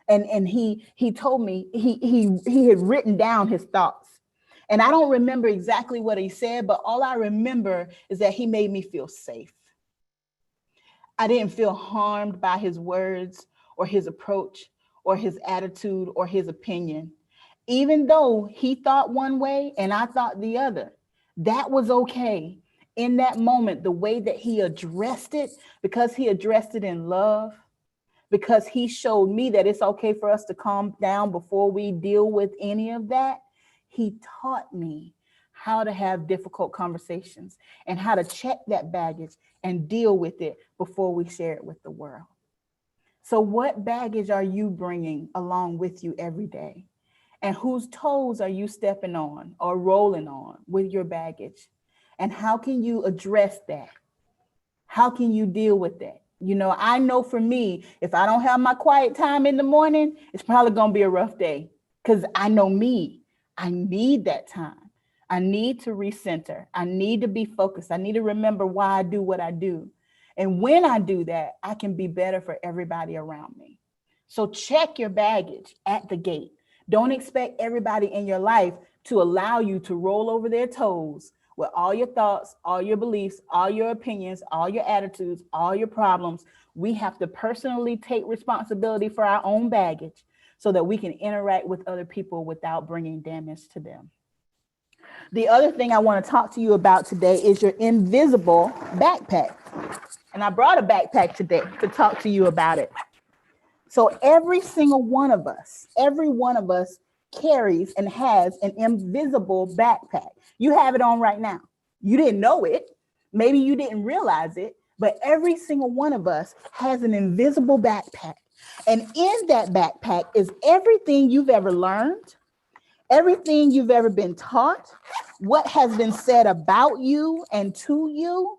And he told me he had written down his thoughts. And I don't remember exactly what he said, but all I remember is that he made me feel safe. I didn't feel harmed by his words or his approach or his attitude or his opinion. Even though he thought one way and I thought the other, that was okay. In that moment, the way that he addressed it, because he addressed it in love, because he showed me that it's okay for us to calm down before we deal with any of that, he taught me how to have difficult conversations and how to check that baggage and deal with it before we share it with the world. So what baggage are you bringing along with you every day? And whose toes are you stepping on or rolling on with your baggage? And how can you address that? How can you deal with that? You know, I know for me, if I don't have my quiet time in the morning, it's probably going to be a rough day because I know me. I need that time. I need to recenter. I need to be focused. I need to remember why I do what I do. And when I do that, I can be better for everybody around me. So check your baggage at the gate. Don't expect everybody in your life to allow you to roll over their toes with all your thoughts, all your beliefs, all your opinions, all your attitudes, all your problems. We have to personally take responsibility for our own baggage so that we can interact with other people without bringing damage to them. The other thing I want to talk to you about today is your invisible backpack. And I brought a backpack today to talk to you about it. So every single one of us carries and has an invisible backpack. You have it on right now. You didn't know it. Maybe you didn't realize it, but every single one of us has an invisible backpack. And in that backpack is everything you've ever learned, everything you've ever been taught, what has been said about you and to you.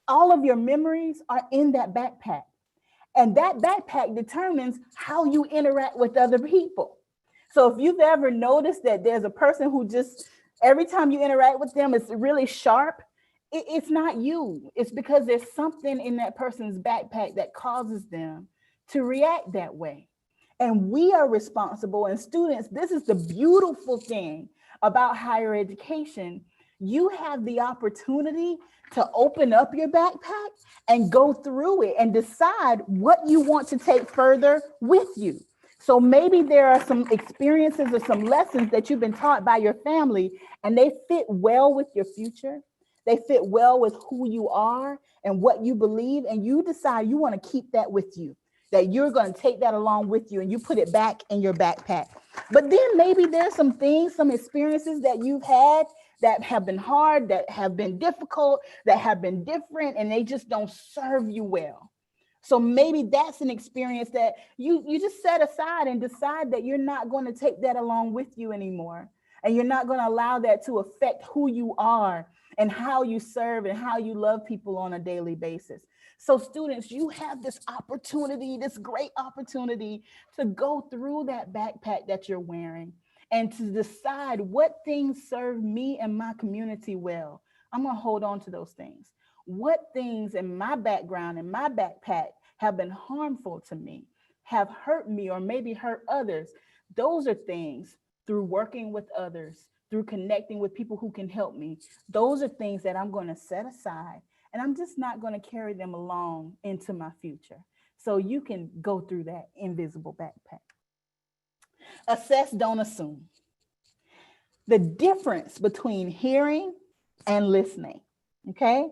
All of your memories are in that backpack. And that backpack determines how you interact with other people. So if you've ever noticed that there's a person who just, every time you interact with them, it's really sharp, it's not you. It's because there's something in that person's backpack that causes them to react that way. And we are responsible, and students, this is the beautiful thing about higher education. You have the opportunity to open up your backpack and go through it and decide what you want to take further with you. So maybe there are some experiences or some lessons that you've been taught by your family, and they fit well with your future. They fit well with who you are and what you believe, and you decide you want to keep that with you. that you're going to take that along with you and you put it back in your backpack. But then maybe there's some things, some experiences that you've had that have been hard, that have been difficult, that have been different, and they just don't serve you well. So maybe that's an experience that you just set aside and decide that you're not going to take that along with you anymore. And you're not going to allow that to affect who you are and how you serve and how you love people on a daily basis. So students, you have this opportunity, this great opportunity to go through that backpack that you're wearing and to decide what things serve me and my community well. I'm going to hold on to those things. What things in my background, in my backpack, have been harmful to me, have hurt me, or maybe hurt others? Those are things, through working with others, through connecting with people who can help me, those are things that I'm going to set aside, and I'm just not going to carry them along into my future. So you can go through that invisible backpack. Assess, don't assume. The difference between hearing and listening, okay?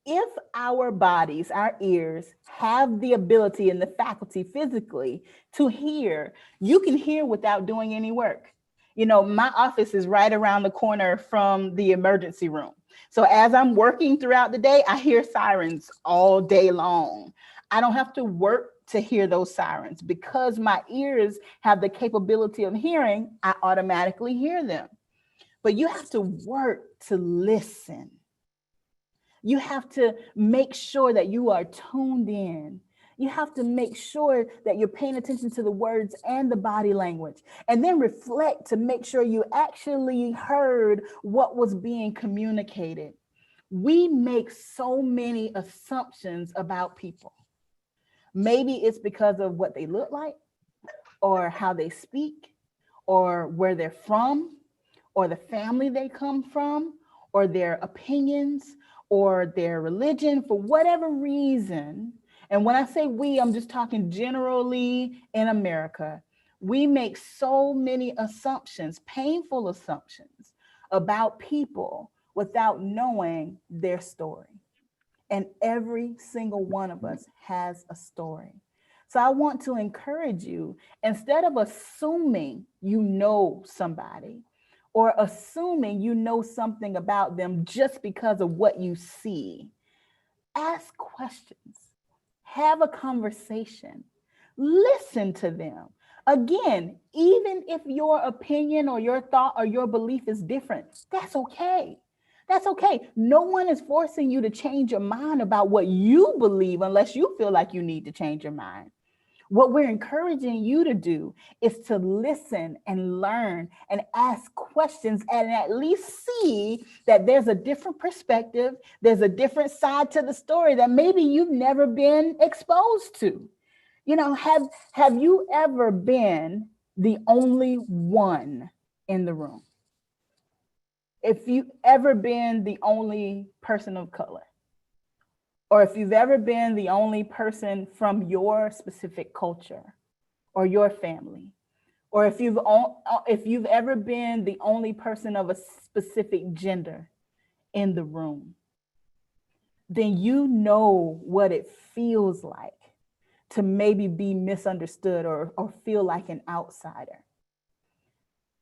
If our bodies, our ears, have the ability and the faculty physically to hear, you can hear without doing any work. You know, my office is right around the corner from the emergency room. So as I'm working throughout the day, I hear sirens all day long. I don't have to work to hear those sirens because my ears have the capability of hearing. I automatically hear them. But you have to work to listen. You have to make sure that you are tuned in. You have to make sure that you're paying attention to the words and the body language, and then reflect to make sure you actually heard what was being communicated. We make so many assumptions about people. Maybe it's because of what they look like, or how they speak, or where they're from, or the family they come from, or their opinions, or their religion, for whatever reason. And when I say we, I'm just talking generally in America. We make so many assumptions, painful assumptions about people without knowing their story. And every single one of us has a story. So I want to encourage you, instead of assuming you know somebody, or assuming you know something about them just because of what you see, ask questions, have a conversation, listen to them. Again, even if your opinion or your thought or your belief is different, that's okay. That's okay. No one is forcing you to change your mind about what you believe unless you feel like you need to change your mind. What we're encouraging you to do is to listen and learn and ask questions and at least see that there's a different perspective, there's a different side to the story that maybe you've never been exposed to. You know, have you ever been the only one in the room? If you've ever been the only person of color, or if you've ever been the only person from your specific culture or your family, or if you've ever been the only person of a specific gender in the room, then you know what it feels like to maybe be misunderstood or feel like an outsider.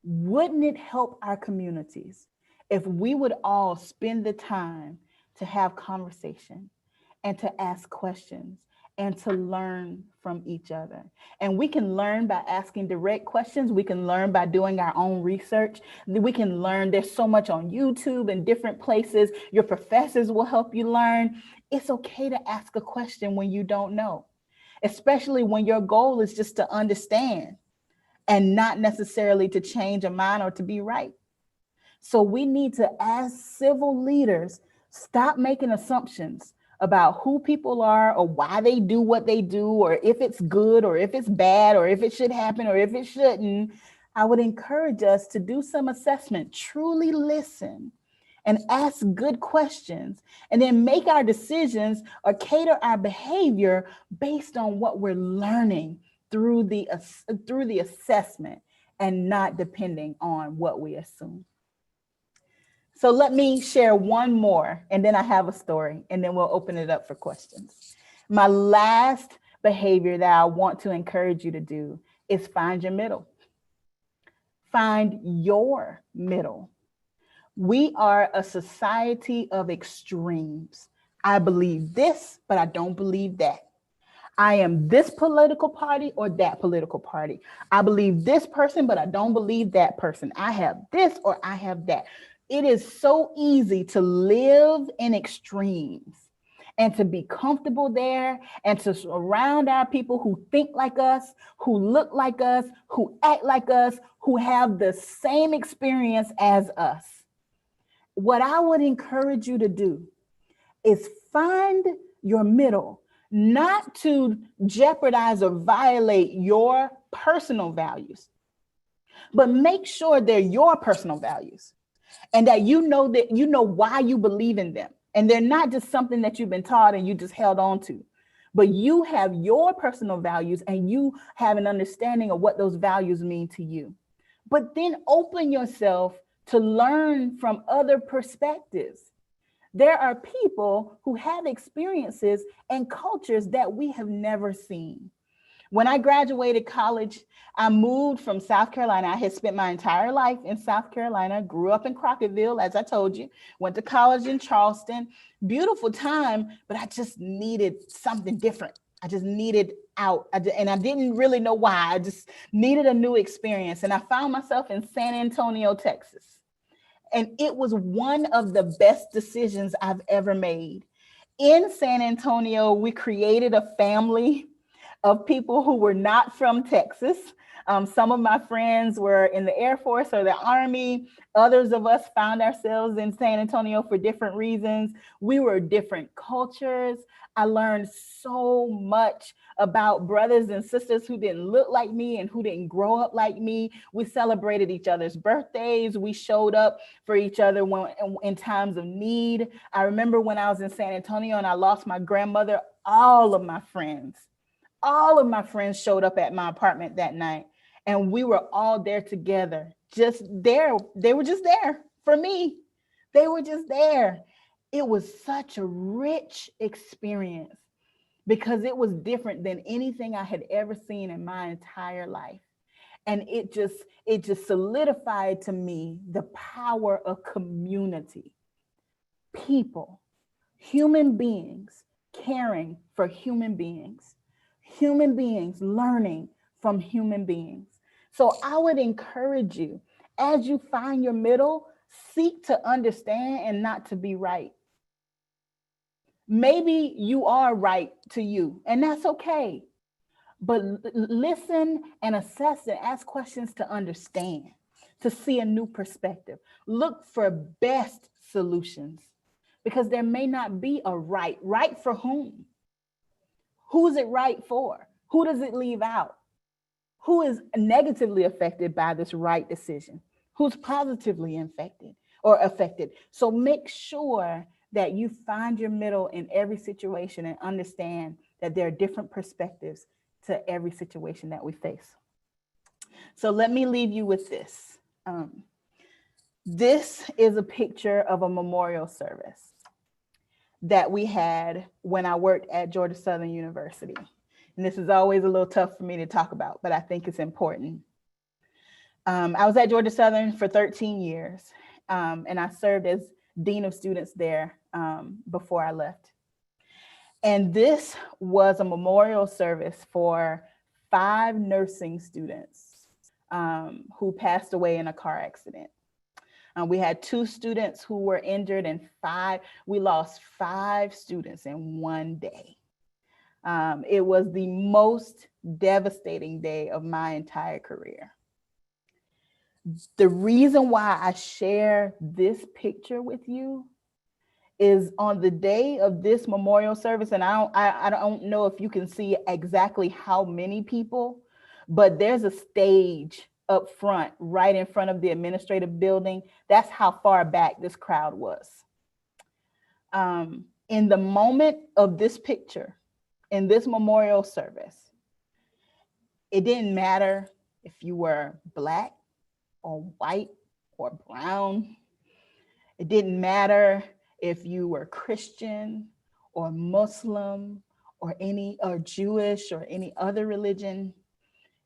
Wouldn't it help our communities if we would all spend the time to have conversation and to ask questions and to learn from each other? And we can learn by asking direct questions. We can learn by doing our own research. We can learn. There's so much on YouTube and different places. Your professors will help you learn. It's okay to ask a question when you don't know, especially when your goal is just to understand and not necessarily to change a mind or to be right. So we need to, as civil leaders, stop making assumptions about who people are or why they do what they do, or if it's good or if it's bad, or if it should happen or if it shouldn't. I would encourage us to do some assessment, truly listen and ask good questions, and then make our decisions or cater our behavior based on what we're learning through the assessment and not depending on what we assume. So let me share one more, and then I have a story, and then we'll open it up for questions. My last behavior that I want to encourage you to do is find your middle. Find your middle. We are a society of extremes. I believe this, but I don't believe that. I am this political party or that political party. I believe this person, but I don't believe that person. I have this or I have that. It is so easy to live in extremes and to be comfortable there and to surround our people who think like us, who look like us, who act like us, who have the same experience as us. What I would encourage you to do is find your middle, not to jeopardize or violate your personal values, but make sure they're your personal values and that you know why you believe in them. And they're not just something that you've been taught and you just held on to, but you have your personal values and you have an understanding of what those values mean to you. But then open yourself to learn from other perspectives. There are people who have experiences and cultures that we have never seen. When I graduated college, I moved from South Carolina. I had spent my entire life in South Carolina, grew up in Crocketville, as I told you, went to college in Charleston. Beautiful time, but I just needed something different. I just needed out. And I didn't really know why. I just needed a new experience. And I found myself in San Antonio, Texas. And it was one of the best decisions I've ever made. In San Antonio, we created a family of people who were not from Texas. Some of my friends were in the Air Force or the Army. Others of us found ourselves in San Antonio for different reasons. We were different cultures. I learned so much about brothers and sisters who didn't look like me and who didn't grow up like me. We celebrated each other's birthdays. We showed up for each other in times of need. I remember when I was in San Antonio and I lost my grandmother, all of my friends showed up at my apartment that night. And we were all there together, just there. They were just there for me. They were just there. It was such a rich experience because it was different than anything I had ever seen in my entire life. And it just solidified to me the power of community. People, human beings caring for human beings learning from human beings. So I would encourage you, as you find your middle, seek to understand and not to be right. Maybe you are right to you, and that's okay. But listen and assess and ask questions to understand, to see a new perspective. Look for best solutions because there may not be a right. Right for whom? Who is it right for? Who does it leave out? Who is negatively affected by this right decision? Who's positively affected? So make sure that you find your middle in every situation and understand that there are different perspectives to every situation that we face. So let me leave you with this. This is a picture of a memorial service that we had when I worked at Georgia Southern University. And this is always a little tough for me to talk about, but I think it's important. I was at Georgia Southern for 13 years, and I served as Dean of Students there before I left. And this was a memorial service for 5 nursing students who passed away in a car accident. We had 2 students who were injured and we lost 5 students in one day. It was the most devastating day of my entire career. The reason why I share this picture with you is on the day of this memorial service, and I don't know if you can see exactly how many people, but there's a stage up front, right in front of the administrative building. That's how far back this crowd was. In the moment of this picture, in this memorial service, it didn't matter if you were Black or white or brown. It didn't matter if you were Christian or Muslim or Jewish or any other religion.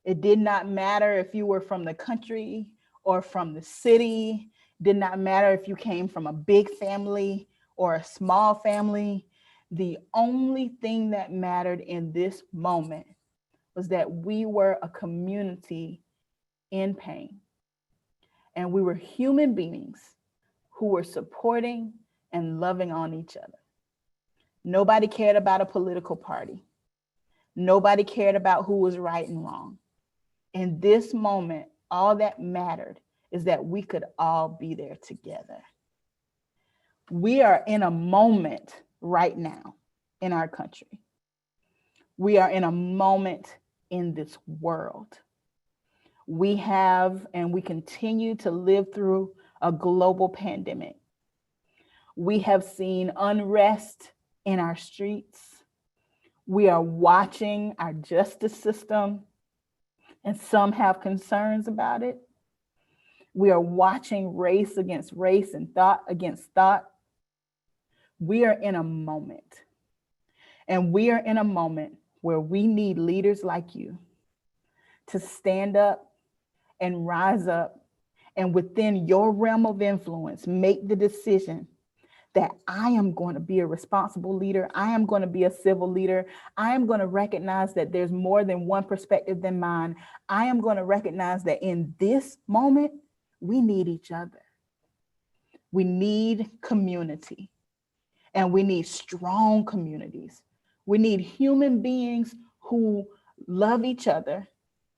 It did not matter if you were from the country or from the city. It did not matter if you came from a big family or a small family. The only thing that mattered in this moment was that we were a community in pain. And we were human beings who were supporting and loving on each other. Nobody cared about a political party. Nobody cared about who was right and wrong. In this moment, all that mattered is that we could all be there together. We are in a moment right now in our country. We are in a moment in this world. We have and we continue to live through a global pandemic. We have seen unrest in our streets. We are watching our justice system, and some have concerns about it. We are watching race against race and thought against thought. We are in a moment, and we are in a moment where we need leaders like you to stand up and rise up, and within your realm of influence, make the decision that I am going to be a responsible leader. I am going to be a civil leader. I am going to recognize that there's more than one perspective than mine. I am going to recognize that in this moment, we need each other. We need community, and we need strong communities. We need human beings who love each other,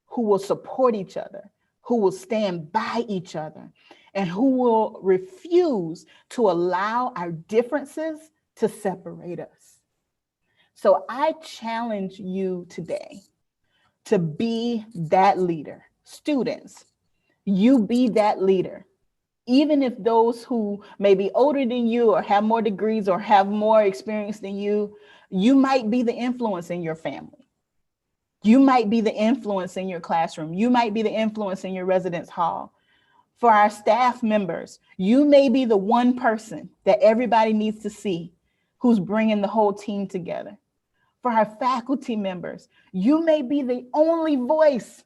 who will support each other, who will stand by each other, and who will refuse to allow our differences to separate us. So I challenge you today to be that leader. Students, you be that leader. Even if those who may be older than you or have more degrees or have more experience than you, you might be the influence in your family. You might be the influence in your classroom. You might be the influence in your residence hall. For our staff members, you may be the one person that everybody needs to see who's bringing the whole team together. For our faculty members, you may be the only voice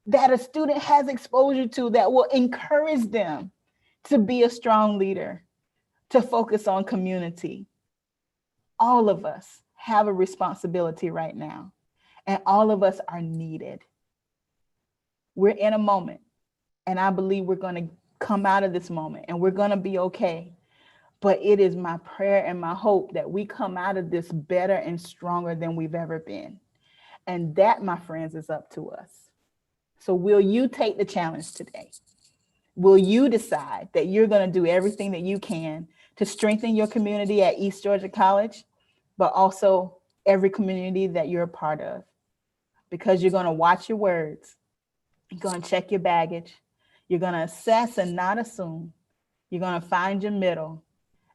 that a student has exposure to that will encourage them to be a strong leader, to focus on community. All of us have a responsibility right now, and all of us are needed. We're in a moment, and I believe we're going to come out of this moment and we're going to be okay. But it is my prayer and my hope that we come out of this better and stronger than we've ever been. And that, my friends, is up to us. So will you take the challenge today? Will you decide that you're going to do everything that you can to strengthen your community at East Georgia College, but also every community that you're a part of? Because you're going to watch your words, you're going to check your baggage, you're going to assess and not assume, you're going to find your middle,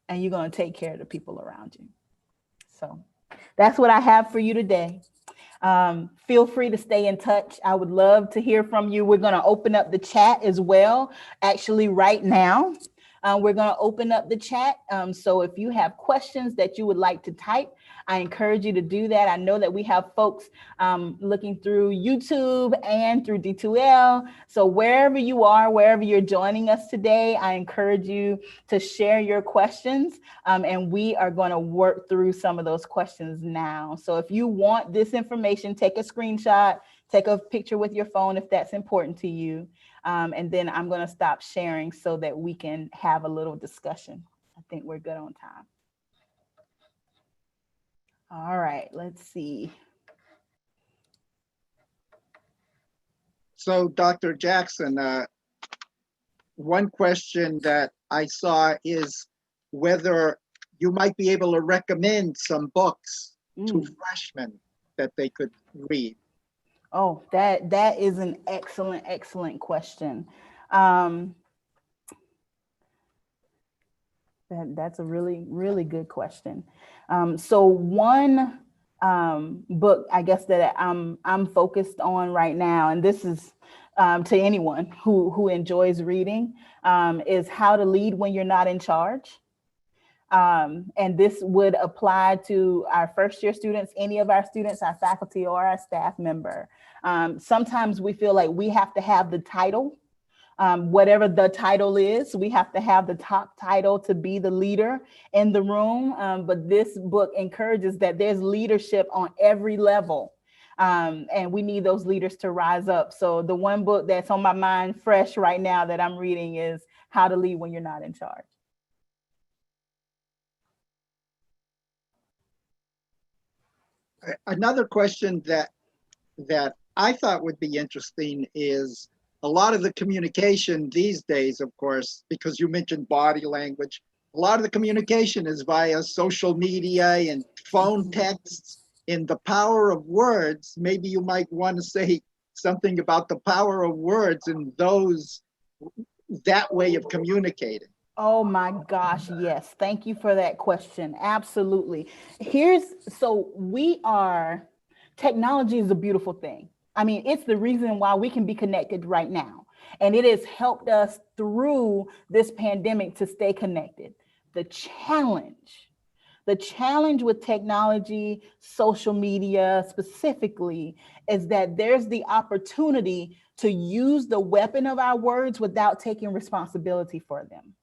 and you're going to take care of the people around you. So that's what I have for you today. Feel free to stay in touch. I would love to hear from you. We're going to open up the chat as well. Actually, right now, we're going to open up the chat. So if you have questions that you would like to type, I encourage you to do that. I know that we have folks looking through YouTube and through D2L. So wherever you are, wherever you're joining us today, I encourage you to share your questions. And we are going to work through some of those questions now. So if you want this information, take a screenshot, take a picture with your phone if that's important to you. And then I'm going to stop sharing so that we can have a little discussion. I think we're good on time. All right, let's see. So Dr. Jackson, one question that I saw is whether you might be able to recommend some books to freshmen that they could read. Oh, that is an excellent question. That's a really good question. So one book, I guess, that I'm focused on right now, and this is to anyone who enjoys reading, is How to Lead When You're Not in Charge. And this would apply to our first year students, any of our students, our faculty, or our staff member. Sometimes we feel like we have to have the title, whatever the title is, we have to have the top title to be the leader in the room. But this book encourages that there's leadership on every level. And we need those leaders to rise up. So the one book that's on my mind fresh right now that I'm reading is How to Lead When You're Not in Charge. Another question that I thought would be interesting is a lot of the communication these days, of course, because you mentioned body language, a lot of the communication is via social media and phone texts. In the power of words, maybe you might want to say something about the power of words and that way of communicating. Oh my gosh, yes. Thank you for that question. Absolutely. Technology is a beautiful thing. I mean, it's the reason why we can be connected right now. And it has helped us through this pandemic to stay connected. The challenge with technology, social media specifically, is that there's the opportunity to use the weapon of our words without taking responsibility for them.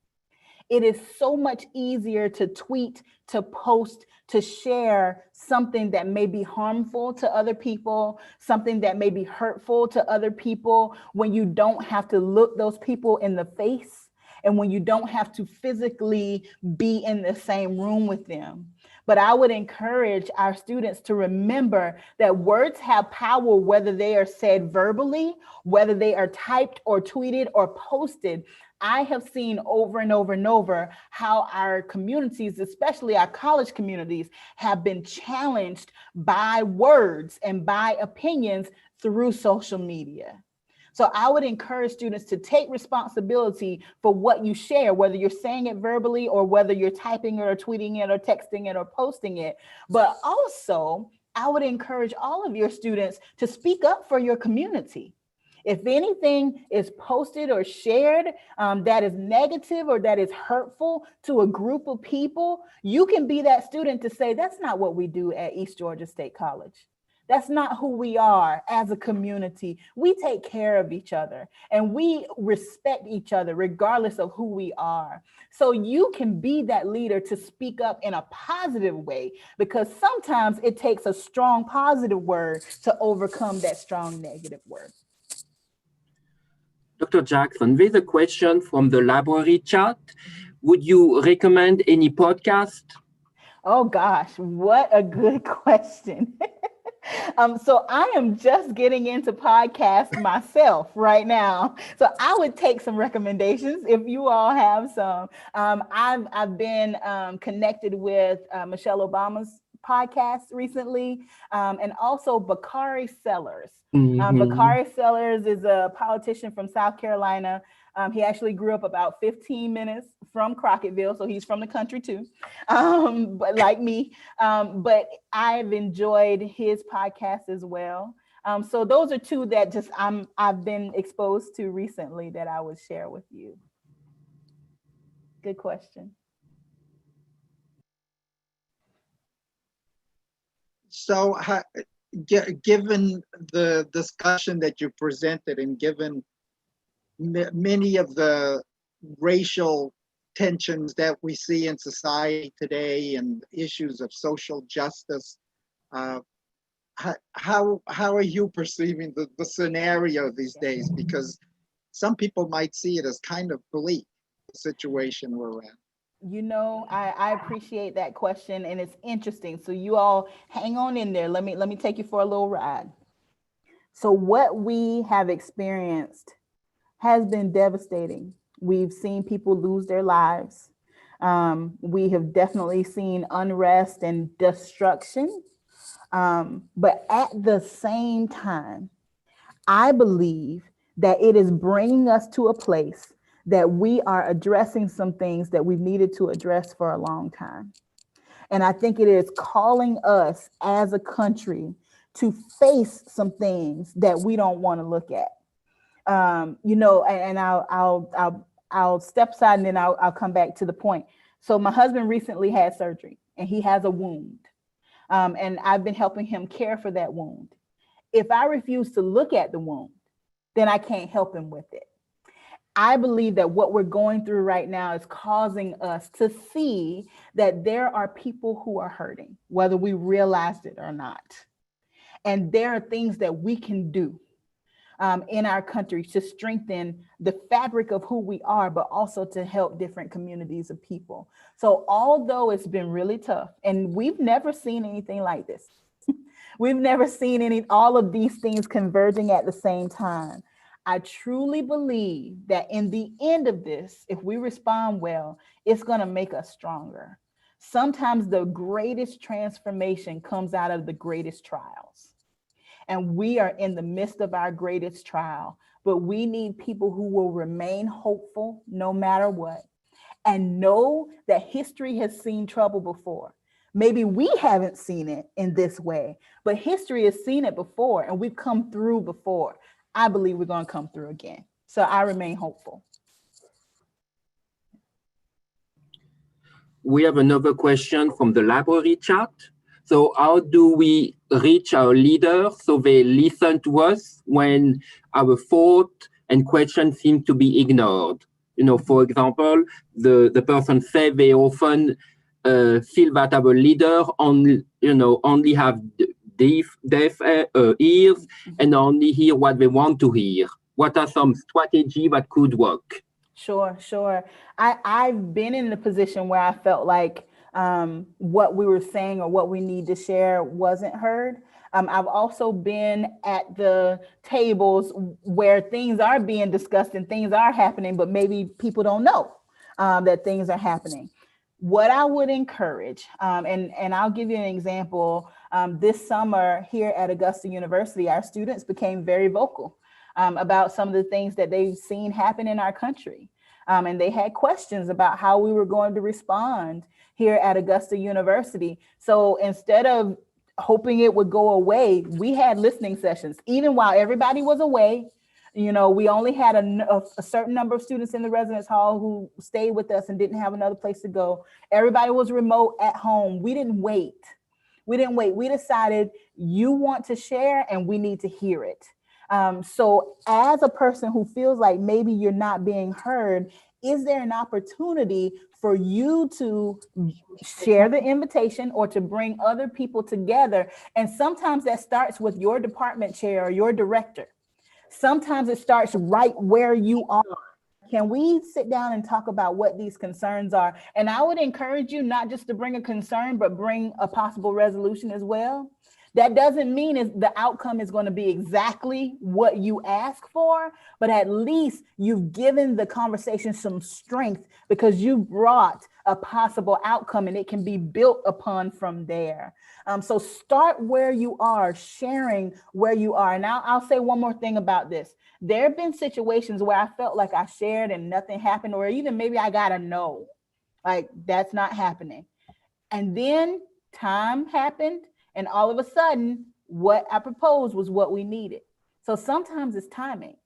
It is so much easier to tweet, to post, to share something that may be harmful to other people, something that may be hurtful to other people, when you don't have to look those people in the face and when you don't have to physically be in the same room with them. But I would encourage our students to remember that words have power, whether they are said verbally, whether they are typed or tweeted or posted. I have seen over and over and over how our communities, especially our college communities, have been challenged by words and by opinions through social media. So I would encourage students to take responsibility for what you share, whether you're saying it verbally or whether you're typing it or tweeting it or texting it or posting it. But also, I would encourage all of your students to speak up for your community. If anything is posted or shared that is negative or that is hurtful to a group of people, you can be that student to say, that's not what we do at East Georgia State College. That's not who we are as a community. We take care of each other and we respect each other regardless of who we are. So you can be that leader to speak up in a positive way, because sometimes it takes a strong positive word to overcome that strong negative word. Dr. Jackson, there's a question from the library chat. Would you recommend any podcast? Oh gosh, what a good question. So I am just getting into podcasts myself right now. So I would take some recommendations if you all have some. I've been connected with Michelle Obama's podcast recently, and also Bakari Sellers. Bakari Sellers is a politician from South Carolina. He actually grew up about 15 minutes from Crocketville, so he's from the country too, but like me. But I've enjoyed his podcast as well. So those are two that I've been exposed to recently that I would share with you. Good question. So given the discussion that you presented and given many of the racial tensions that we see in society today and issues of social justice, how are you perceiving the scenario these days? Because some people might see it as kind of bleak, the situation we're in. You know, I appreciate that question, and it's interesting. So you all hang on in there. Let me take you for a little ride. So what we have experienced has been devastating. We've seen people lose their lives. We have definitely seen unrest and destruction. But at the same time, I believe that it is bringing us to a place that we are addressing some things that we've needed to address for a long time. And I think it is calling us as a country to face some things that we don't want to look at. You know, and I'll step aside and then I'll come back to the point. So my husband recently had surgery and he has a wound. And I've been helping him care for that wound. If I refuse to look at the wound, then I can't help him with it. I believe that what we're going through right now is causing us to see that there are people who are hurting, whether we realized it or not. And there are things that we can do in our country to strengthen the fabric of who we are, but also to help different communities of people. So although it's been really tough, and we've never seen anything like this, we've never seen all of these things converging at the same time. I truly believe that in the end of this, if we respond well, it's going to make us stronger. Sometimes the greatest transformation comes out of the greatest trials. And we are in the midst of our greatest trial, but we need people who will remain hopeful no matter what, and know that history has seen trouble before. Maybe we haven't seen it in this way, but history has seen it before and we've come through before. I believe we're going to come through again. So I remain hopeful. We have another question from the library chat. So how do we reach our leaders so they listen to us when our thought and questions seem to be ignored? You know, for example, the person said they often feel that our leader only have deaf ears and only hear what they want to hear. What are some strategies that could work? Sure. I've been in the position where I felt like what we were saying or what we need to share wasn't heard. I've also been at the tables where things are being discussed and things are happening, but maybe people don't know that things are happening. What I would encourage, and I'll give you an example, this summer here at Augusta University, our students became very vocal about some of the things that they've seen happen in our country. And they had questions about how we were going to respond here at Augusta University. So instead of hoping it would go away, we had listening sessions, even while everybody was away. You know, we only had a certain number of students in the residence hall who stayed with us and didn't have another place to go. Everybody was remote at home. We didn't wait. We decided you want to share and we need to hear it. So as a person who feels like maybe you're not being heard, is there an opportunity for you to share the invitation or to bring other people together? And sometimes that starts with your department chair or your director. Sometimes it starts right where you are. Can we sit down and talk about what these concerns are? And I would encourage you not just to bring a concern, but bring a possible resolution as well. That doesn't mean the outcome is going to be exactly what you ask for, but at least you've given the conversation some strength because you brought a possible outcome and it can be built upon from there. So start where you are, sharing where you are. Now I'll say one more thing about this. There have been situations where I felt like I shared and nothing happened, or even maybe I got a no, like that's not happening. And then time happened. And all of a sudden, what I proposed was what we needed. So sometimes it's timing.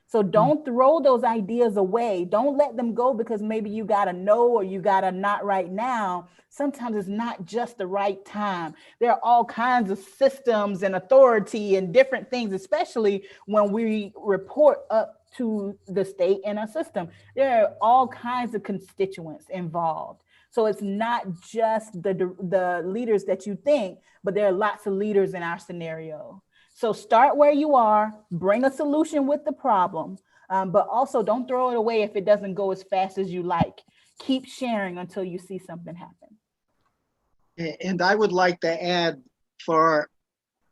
So don't throw those ideas away. Don't let them go because maybe you got a no or you got a not right now. Sometimes it's not just the right time. There are all kinds of systems and authority and different things, especially when we report up to the state and a system. There are all kinds of constituents involved. So it's not just the leaders that you think, but there are lots of leaders in our scenario. So start where you are, bring a solution with the problem, but also don't throw it away if it doesn't go as fast as you like. Keep sharing until you see something happen. And I would like to add for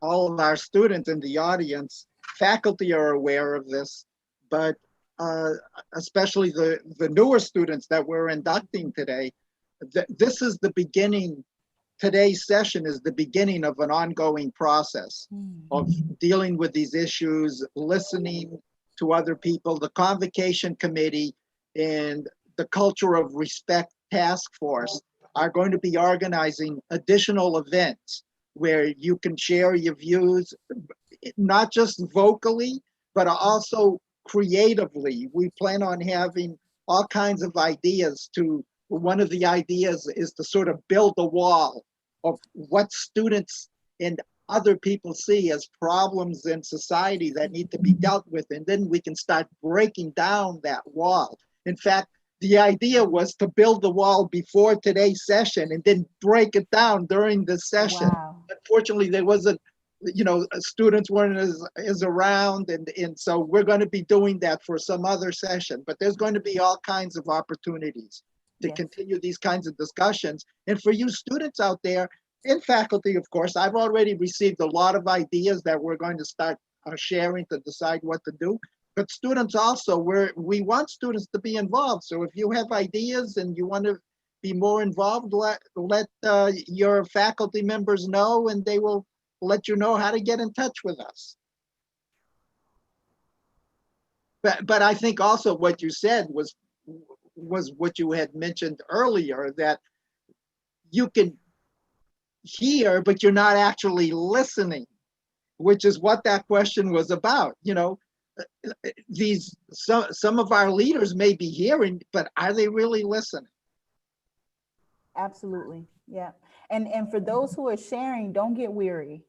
all of our students in the audience, faculty are aware of this, but especially the newer students that we're inducting today, this is the beginning. Today's session is the beginning of an ongoing process of dealing with these issues, listening to other people. The Convocation Committee and the Culture of Respect Task Force are going to be organizing additional events where you can share your views, not just vocally, but also creatively. We plan on having all kinds of ideas to one of the ideas is to sort of build a wall of what students and other people see as problems in society that need to be dealt with. And then we can start breaking down that wall. In fact, the idea was to build the wall before today's session and then break it down during the session. Wow. Unfortunately, there wasn't, you know, students weren't as around. And so we're going to be doing that for some other session, but there's going to be all kinds of opportunities to continue these kinds of discussions. And for you students out there, in faculty, of course, I've already received a lot of ideas that we're going to start sharing to decide what to do. But students also, we want students to be involved. So if you have ideas and you want to be more involved, let your faculty members know, and they will let you know how to get in touch with us. But I think also what you said was what you had mentioned earlier, that you can hear, but you're not actually listening, which is what that question was about. You know, some of our leaders may be hearing, but are they really listening? Absolutely. Yeah. And for those who are sharing, don't get weary.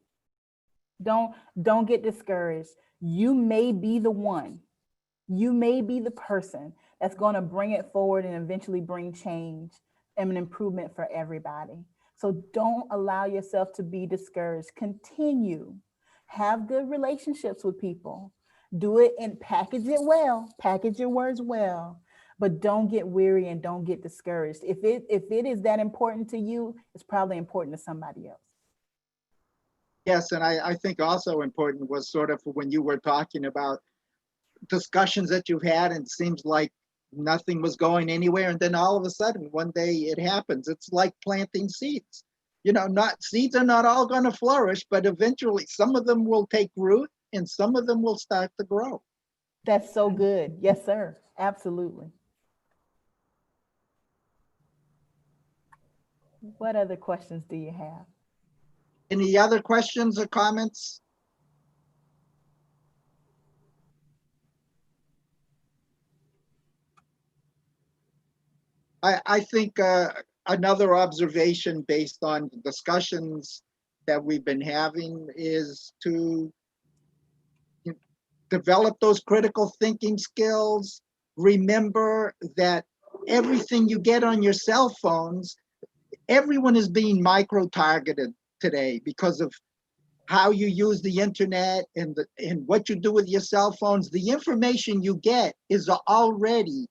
Don't get discouraged. You may be the one. You may be the person that's going to bring it forward and eventually bring change and an improvement for everybody. So don't allow yourself to be discouraged. Continue. Have good relationships with people. Do it and package it well. Package your words well. But don't get weary and don't get discouraged. If it is that important to you, it's probably important to somebody else. Yes, and I think also important was sort of when you were talking about discussions that you've had, and it seems like nothing was going anywhere, and then all of a sudden one day it happens. It's like planting seeds. You know, seeds are not all going to flourish, but eventually some of them will take root and some of them will start to grow. That's so good. Yes, sir. Absolutely. What other questions do you have? Any other questions or comments? I think another observation based on discussions that we've been having is to develop those critical thinking skills. Remember that everything you get on your cell phones, everyone is being micro-targeted today because of how you use the internet and what you do with your cell phones. The information you get is already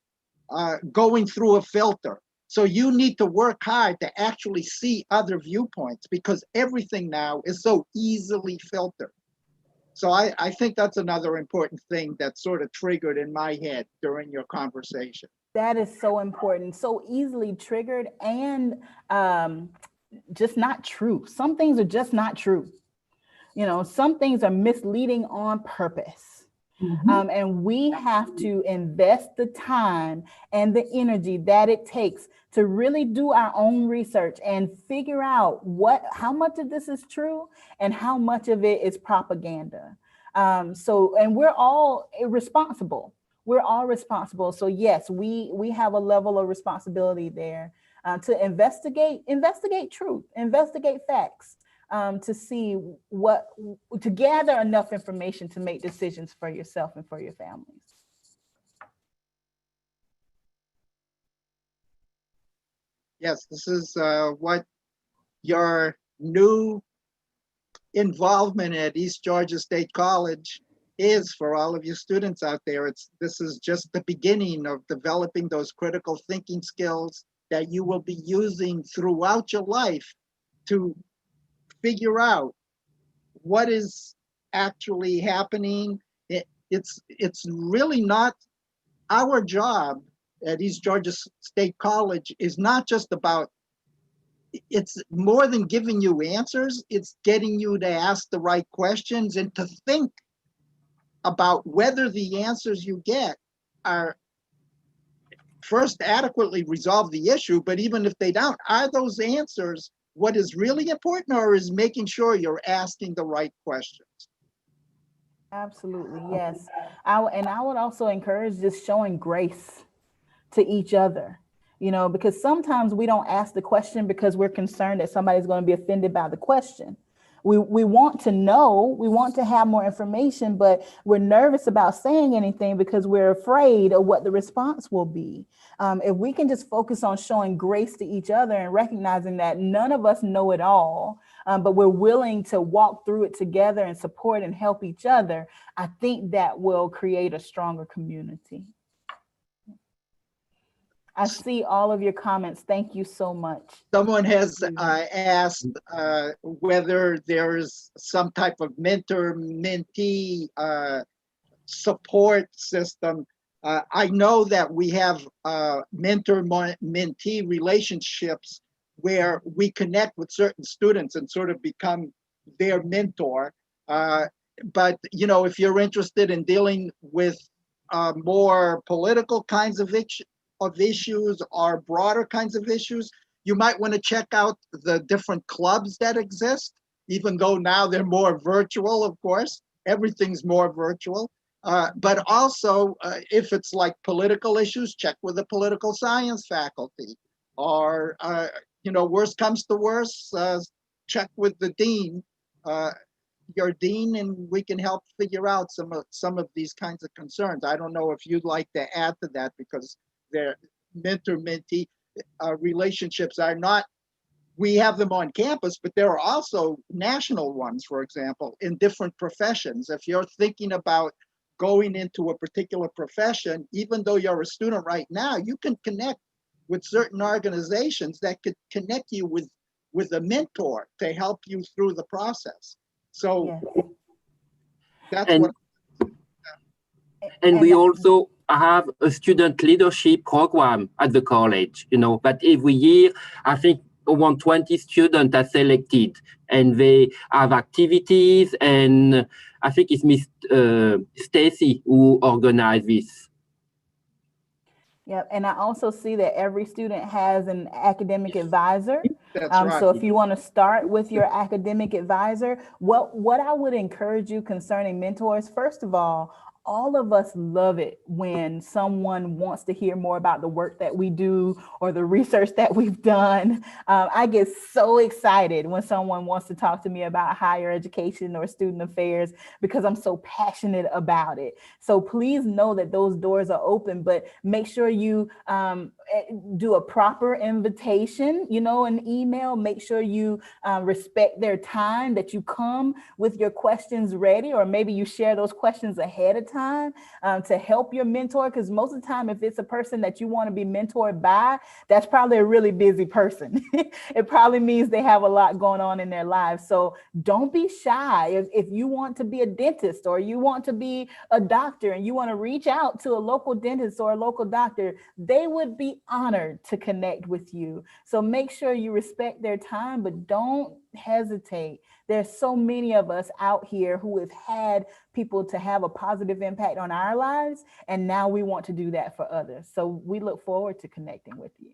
going through a filter. So you need to work hard to actually see other viewpoints because everything now is so easily filtered. So I think that's another important thing that sort of triggered in my head during your conversation. That is so important, so easily triggered and just not true. Some things are just not true. You know, some things are misleading on purpose. And we have to invest the time and the energy that it takes to really do our own research and figure out how much of this is true and how much of it is propaganda. And we're all responsible. We're all responsible. So yes, we have a level of responsibility there to investigate truth, investigate facts. To see to gather enough information to make decisions for yourself and for your families. Yes, this is what your new involvement at East Georgia State College is for all of you students out there. This is just the beginning of developing those critical thinking skills that you will be using throughout your life to figure out what is actually happening. It's really not our job at East Georgia State College is not just about, it's more than giving you answers, it's getting you to ask the right questions and to think about whether the answers you get are first adequately resolve the issue, but even if they don't, are those answers what is really important, or is making sure you're asking the right questions? Absolutely, yes. I would also encourage just showing grace to each other. because sometimes we don't ask the question because we're concerned that somebody's going to be offended by the question. We want to know, we want to have more information, but we're nervous about saying anything because we're afraid of what the response will be. If we can just focus on showing grace to each other and recognizing that none of us know it all, but we're willing to walk through it together and support and help each other, I think that will create a stronger community. I see all of your comments. Thank you so much. Someone has asked whether there's some type of mentor-mentee support system. I know that we have mentor-mentee relationships where we connect with certain students and sort of become their mentor. But, if you're interested in dealing with more political kinds of issues or broader kinds of issues, you might want to check out the different clubs that exist, even though now they're more virtual, of course. Everything's more virtual. But also, if it's like political issues, check with the political science faculty. Or, worst comes to worst, check with the dean, your dean, and we can help figure out some of these kinds of concerns. I don't know if you'd like to add to that, because their mentor-mentee relationships are not, we have them on campus, but there are also national ones, for example, in different professions. If you're thinking about going into a particular profession, even though you're a student right now, you can connect with certain organizations that could connect you with a mentor to help you through the process. So that's what. And we also have a student leadership program at the college, but every year, I think around 20 students are selected, and they have activities, and I think it's Miss Stacy who organized this. Yep, and I also see that every student has an academic advisor. That's right. So if you want to start with your academic advisor, what I would encourage you concerning mentors, first of all of us love it when someone wants to hear more about the work that we do or the research that we've done. I get so excited when someone wants to talk to me about higher education or student affairs because I'm so passionate about it. So please know that those doors are open, but make sure you do a proper invitation, an email. Make sure you respect their time, that you come with your questions ready, or maybe you share those questions ahead of time to help your mentor, because most of the time, if it's a person that you want to be mentored by, that's probably a really busy person. It probably means they have a lot going on in their lives. So don't be shy. If you want to be a dentist or you want to be a doctor and you want to reach out to a local dentist or a local doctor, they would be honored to connect with you. So make sure you respect their time, but don't hesitate. There's so many of us out here who have had people to have a positive impact on our lives, and now we want to do that for others. So we look forward to connecting with you.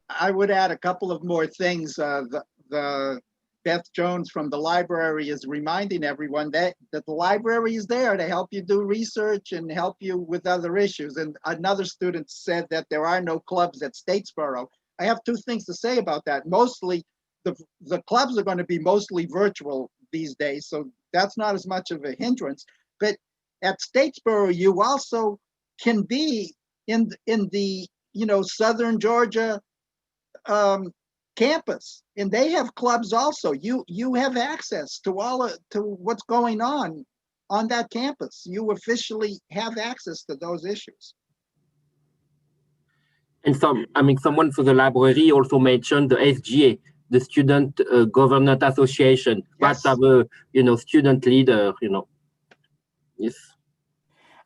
I would add a couple of more things. The Beth Jones from the library is reminding everyone that the library is there to help you do research and help you with other issues. And another student said that there are no clubs at Statesboro. I have two things to say about that. Mostly, the clubs are going to be mostly virtual these days, so that's not as much of a hindrance. But at Statesboro, you also can be in the Southern Georgia campus, and they have clubs also. You have access to to what's going on that campus. You officially have access to those issues. And someone for the library also mentioned the SGA, the Student Government Association. Yes. That's our, student leader, Yes.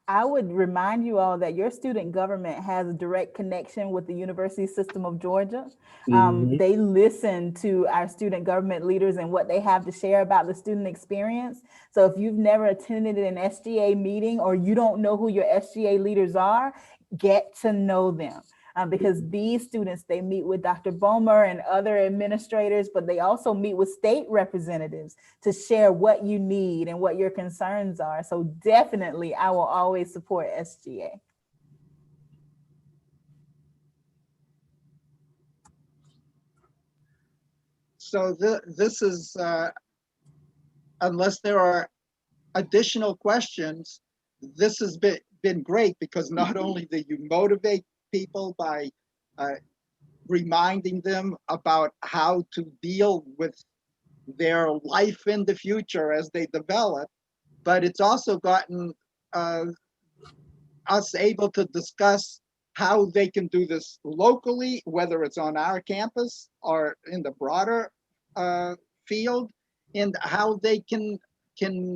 I would remind you all that your student government has a direct connection with the University System of Georgia. They listen to our student government leaders and what they have to share about the student experience. So if you've never attended an SGA meeting or you don't know who your SGA leaders are, get to know them. Because these students, they meet with Dr. Bomer and other administrators, but they also meet with state representatives to share what you need and what your concerns are. So definitely, I will always support SGA. So this is, unless there are additional questions, this has been great, because not only do you motivate people by reminding them about how to deal with their life in the future as they develop, but it's also gotten us able to discuss how they can do this locally, whether it's on our campus or in the broader field, and how they can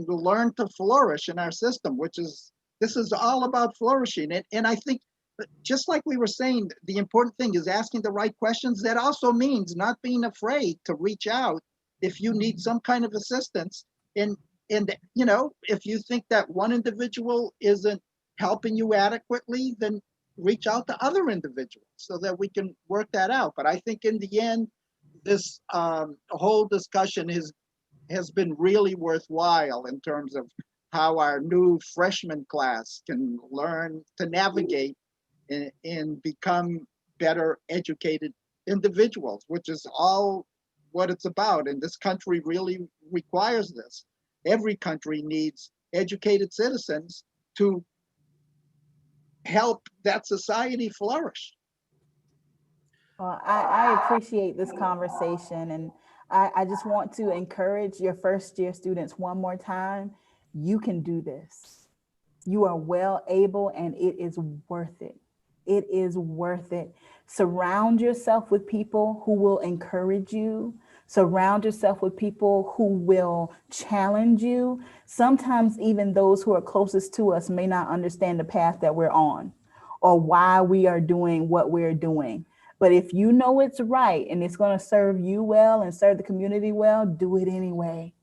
learn to flourish in our system, which is, this is all about flourishing. And I think, just like we were saying, the important thing is asking the right questions. That also means not being afraid to reach out if you need some kind of assistance. And you know, if you think that one individual isn't helping you adequately, then reach out to other individuals so that we can work that out. But I think in the end, this whole discussion has been really worthwhile in terms of how our new freshman class can learn to navigate and become better educated individuals, which is all what it's about. And this country really requires this. Every country needs educated citizens to help that society flourish. Well, I appreciate this conversation, and I just want to encourage your first year students one more time. You can do this. You are well able, and it is worth it. It is worth it. Surround yourself with people who will encourage you. Surround yourself with people who will challenge you. Sometimes even those who are closest to us may not understand the path that we're on or why we are doing what we're doing. But if you know it's right and it's going to serve you well and serve the community well, do it anyway.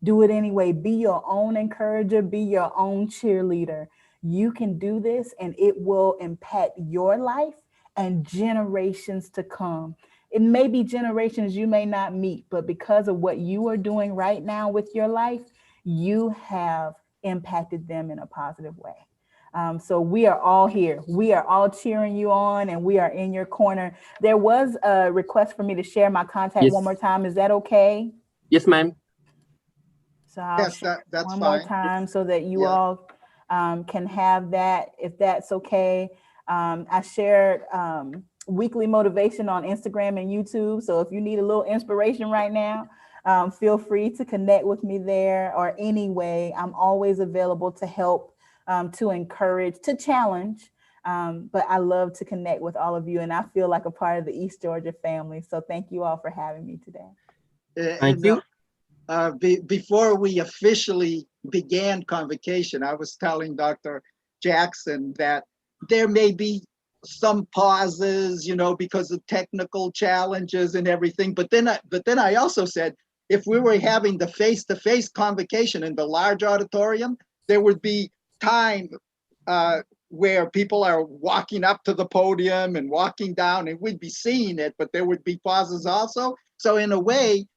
Do it anyway. Be your own encourager. Be your own cheerleader. You can do this, and it will impact your life and generations to come. It may be generations you may not meet, but because of what you are doing right now with your life, you have impacted them in a positive way. So we are all here. We are all cheering you on, and we are in your corner. There was a request for me to share my contact one more time. Is that okay? Yes, ma'am. So I'll share that's one more time so that you all can have that, if that's okay. I shared weekly motivation on Instagram and YouTube. So if you need a little inspiration right now, feel free to connect with me there, or anyway, I'm always available to help, to encourage, to challenge. But I love to connect with all of you, and I feel like a part of the East Georgia family. So thank you all for having me today. Thank you. Before we officially began Convocation, I was telling Dr. Jackson that there may be some pauses, you know, because of technical challenges and everything. But then I also said, if we were having the face-to-face Convocation in the large auditorium, there would be time where people are walking up to the podium and walking down, and we'd be seeing it, but there would be pauses also. So in a way,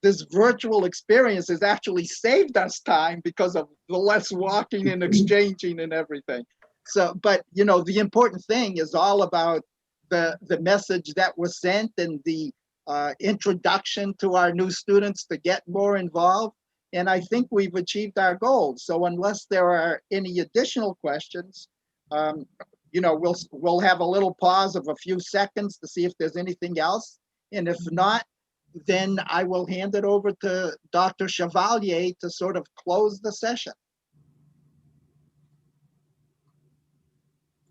this virtual experience has actually saved us time because of the less walking and exchanging and everything. So, but you know, the important thing is all about the message that was sent and the introduction to our new students to get more involved. And I think we've achieved our goals. So unless there are any additional questions, you know, we'll have a little pause of a few seconds to see if there's anything else. And if not, then I will hand it over to Dr. Chevalier to sort of close the session.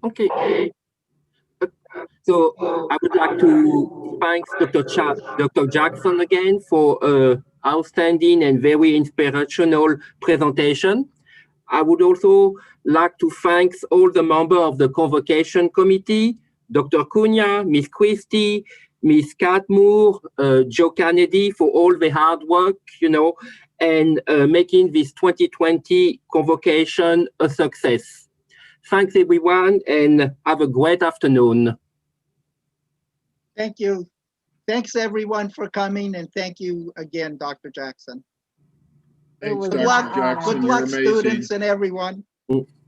Okay. So I would like to thank Dr. Jackson again for an outstanding and very inspirational presentation. I would also like to thank all the members of the Convocation Committee, Dr. Cunha, Ms. Christie, Ms. Catmoor, Joe Kennedy, for all the hard work, you know, and making this 2020 Convocation a success. Thanks, everyone, and have a great afternoon. Thank you. Thanks, everyone, for coming, and thank you again, Dr. Jackson. Thanks, Good Dr. luck, Jackson. good luck, You're amazing. students and everyone.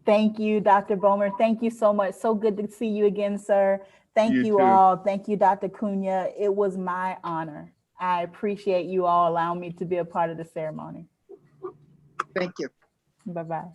Thank you, Dr. Bomer. Thank you so much. So good to see you again, sir. Thank you too. all. Thank you, Dr. Cunha. It was my honor. I appreciate you all allowing me to be a part of the ceremony. Thank you. Bye-bye.